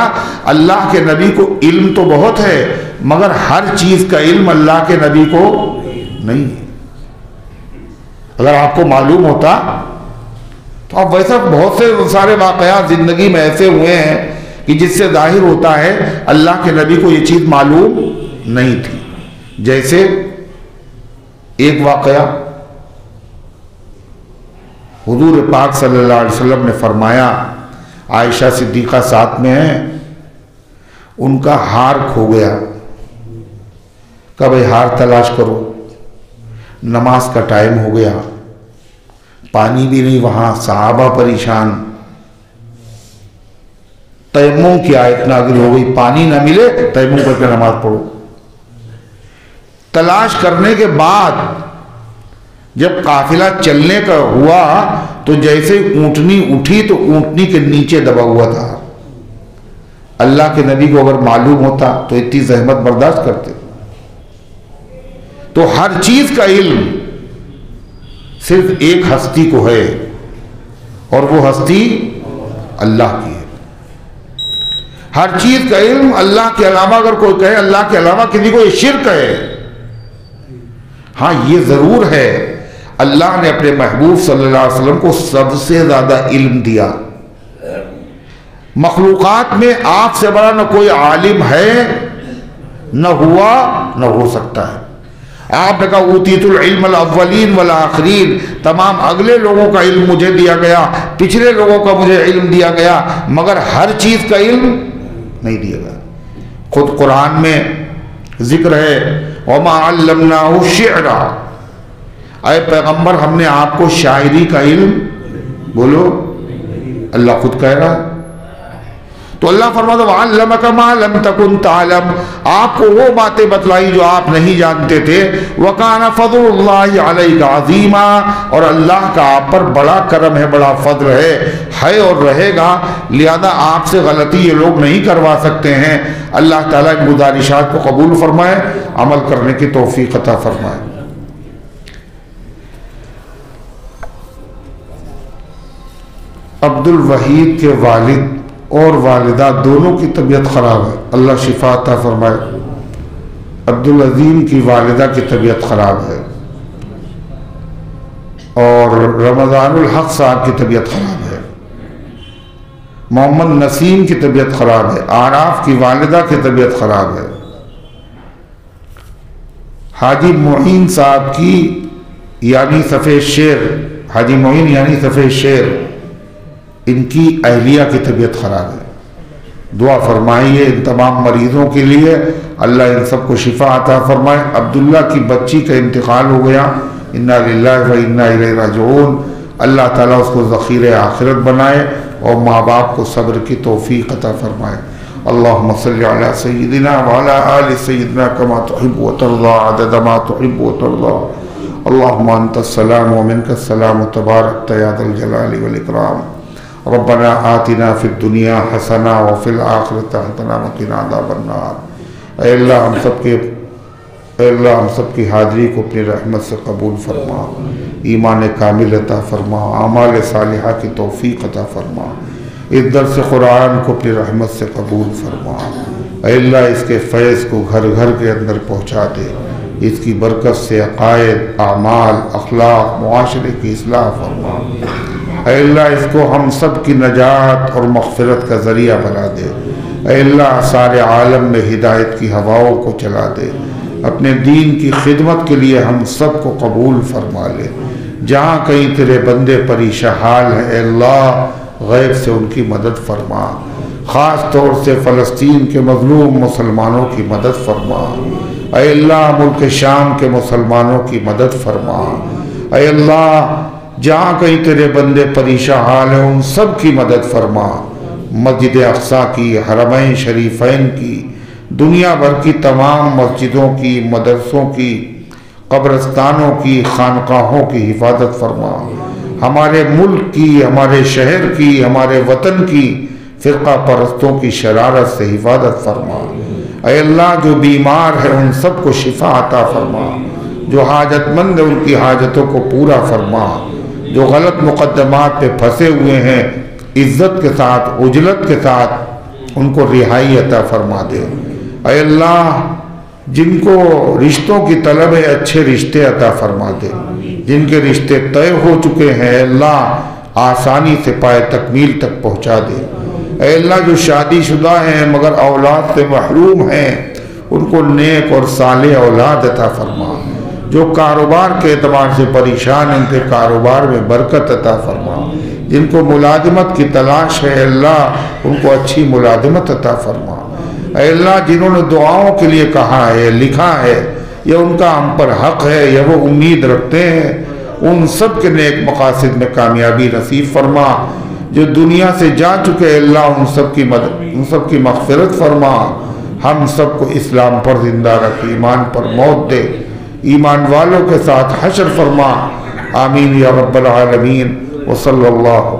S1: अल्लाह के नबी को इल्म तो बहुत है मगर हर चीज का इल्म अल्लाह के नबी को नहीं है। अगर आपको मालूम होता तो आप वैसा बहुत से सारे वाकयात जिंदगी में ऐसे हुए हैं कि जिससे जाहिर होता है अल्लाह के नबी को ये चीज मालूम नहीं थी। जैसे एक वाकया हुजूर पाक सल्लल्लाहु अलैहि वसल्लम ने फरमाया, आयशा सिद्दीक़ा साथ में है, उनका हार खो गया। कब हार तलाश करो, नमाज का टाइम हो गया, पानी भी नहीं वहां, सहाबा परेशान, तयम्मुम की आयत नाज़िल हो गई, पानी ना मिले तयम्मुम करके नमाज पढ़ो। तलाश करने के बाद जब काफिला चलने का हुआ तो जैसे ऊंटनी उठी तो ऊंटनी के नीचे दबा हुआ था। अल्लाह के नबी को अगर मालूम होता तो इतनी जहमत बर्दाश्त करते। तो हर चीज का इल्म सिर्फ एक हस्ती को है और वो हस्ती अल्लाह की है। हर चीज का इल्म अल्लाह के अलावा अगर कोई कहे अल्लाह के अलावा किसी को ये शिर्क है। हाँ ये जरूर है, अल्लाह ने अपने महबूब सल्लल्लाहु अलैहि वसल्लम को सबसे ज्यादा इल्म दिया। मखलूकात में आपसे बड़ा न कोई आलिम है, न हुआ न हो सकता है। आपने कहा ऊतीतुल इल्मल अव्वलीन वल आखिरीन, तमाम अगले लोगों का इल्म मुझे दिया गया, पिछले लोगों का मुझे इल्म दिया गया, मगर हर चीज का इल्म नहीं दिया गया। खुद कुरान में जिक्र है वमा अल्लमनाहु शिअरा, अय पैगंबर हमने आपको शायरी का इल्म, बोलो अल्लाह खुद कह रहा है। तो अल्लाह फरमाता वअल्लमका मा लम तकुन तअलम, आपको वो बातें बतलाई जो आप नहीं जानते थे। वकाना फज़लुल्लाहि अलैका अज़ीमा, और अल्लाह का आप पर बड़ा करम है, बड़ा फजल है और रहेगा। लिहाजा आपसे गलती ये लोग नहीं करवा सकते हैं। अल्लाह ताला इन गुजारिशात को कबूल फरमाए, अमल करने की तौफीक अता फरमाए। अब्दुल वहीद के वालिद और वालिदा दोनों की तबीयत ख़राब है, अल्लाह शिफा अता फरमाए। अब्दुल अजीम की वालिदा की तबीयत ख़राब है और रमज़ानुल हक साहब की तबीयत ख़राब है। मोहम्मद नसीम की तबीयत ख़राब है। आराफ की वालिदा की तबीयत ख़राब है। हाजी मोइन साहब की यानी सफ़ेद शेर, हाजी मोइन यानी सफ़ेद शेर, इनकी अहलिया की तबीयत ख़राब है। दुआ फरमाइए इन तमाम मरीज़ों के लिए, अल्लाह इन सबको शिफा अता फरमाए। अब्दुल्ला की बच्ची का इंतकाल हो गया, इन्ना लिल्लाहि व इन्ना इलैहि राजिऊन। अल्लाह ताला उसको ज़ख़ीर आखिरत बनाए और माँ बाप को सब्र की तौफीक अता फरमाए। अल्लाहुम्मा सल्ली अला सय्यिदिना व अला आलि सय्यिदिना कमा तुहिब्बु व तर्ज़ा अदद मा तुहिब्बु व तर्ज़ा। अल्लाहुम्मा अंतस्सलाम व मिनकस्सलाम तबारकत या ज़ल जलालि वल इकराम। रब्बना आतिना फिद दुनिया हसना व फिल आखिरति हसना व क़िना अज़ाबन्नार। ऐ अल्लाह हम सब की हाज़िरी को अपनी रहमत से कबूल फरमा, ईमान कामिल अता फरमा, आमाल सालिहा की तौफीक अता फरमा, इस दर्स कुरान को अपनी रहमत से कबूल फरमा। ऐ अल्लाह इसके फैज़ को घर घर के अंदर पहुँचा दे, इसकी बरकत से अक़ायद, आमाल, अखलाक, मुआशरे की इस्लाह फरमा। ऐ अल्लाह इसको हम सब की नजात और मग़फ़िरत का ज़रिया बना दे। ऐ अल्लाह सारे आलम में हिदायत की हवाओं को चला दे, अपने दीन की खिदमत के लिए हम सब को कबूल फरमा ले। जहाँ कहीं तेरे बंदे परेशान हैं अल्लाह गैब से उनकी मदद फरमा, ख़ास तौर से फ़लस्तीन के मज़लूम मुसलमानों की मदद फरमा। ऐ अल्लाह मुल्क शाम के मुसलमानों की मदद फरमा। ऐ अल्लाह जहाँ कहीं तेरे बंदे परेशान हैं उन सब की मदद फरमा। मस्जिद अक़सा की, हरमैन शरीफ़ैन की, दुनिया भर की तमाम मस्जिदों की, मदरसों की, कब्रस्तानों की, खानकाहों की हिफाजत फरमा। हमारे मुल्क की, हमारे शहर की, हमारे वतन की फ़िरक़ा परस्तों की शरारत से हिफाजत फरमा। ऐ अल्लाह जो बीमार है उन सब को शिफा अता फरमा, जो हाजतमंद है उनकी हाजतों को पूरा फरमा, जो गलत मुक़द्दमात पे फंसे हुए हैं इज़्ज़त के साथ, उजलत के साथ उनको रिहाई अता फरमा दे। ऐ अल्लाह जिनको रिश्तों की तलब है अच्छे रिश्ते अता फरमा दे, जिनके रिश्ते तय हो चुके हैं अल्लाह आसानी से पाए तकमील तक पहुँचा दे। ऐ अल्लाह जो शादीशुदा हैं मगर औलाद से महरूम हैं उनको नेक और साले औलाद अता फरमा। जो कारोबार के एतबार से परेशान हैं उनके कारोबार में बरकत अता फरमा। जिनको मुलाजिमत की तलाश है अल्लाह उनको अच्छी मुलाजिमत अता फरमा। ऐ अल्लाह जिन्होंने दुआओं के लिए कहा है, लिखा है, या उनका हम पर हक है या वो उम्मीद रखते हैं, उन सब के नेक मकासद में कामयाबी नसीब फरमा। जो दुनिया से जा चुके अल्लाह उन सब की मदद, उन सब की मग़फ़िरत फरमा। हम सब को इस्लाम पर जिंदा रख, ईमान पर मौत दे, ईमान वालों के साथ हशर फरमा। आमीन या रब्बल आलमीन। व सल्लल्लाहु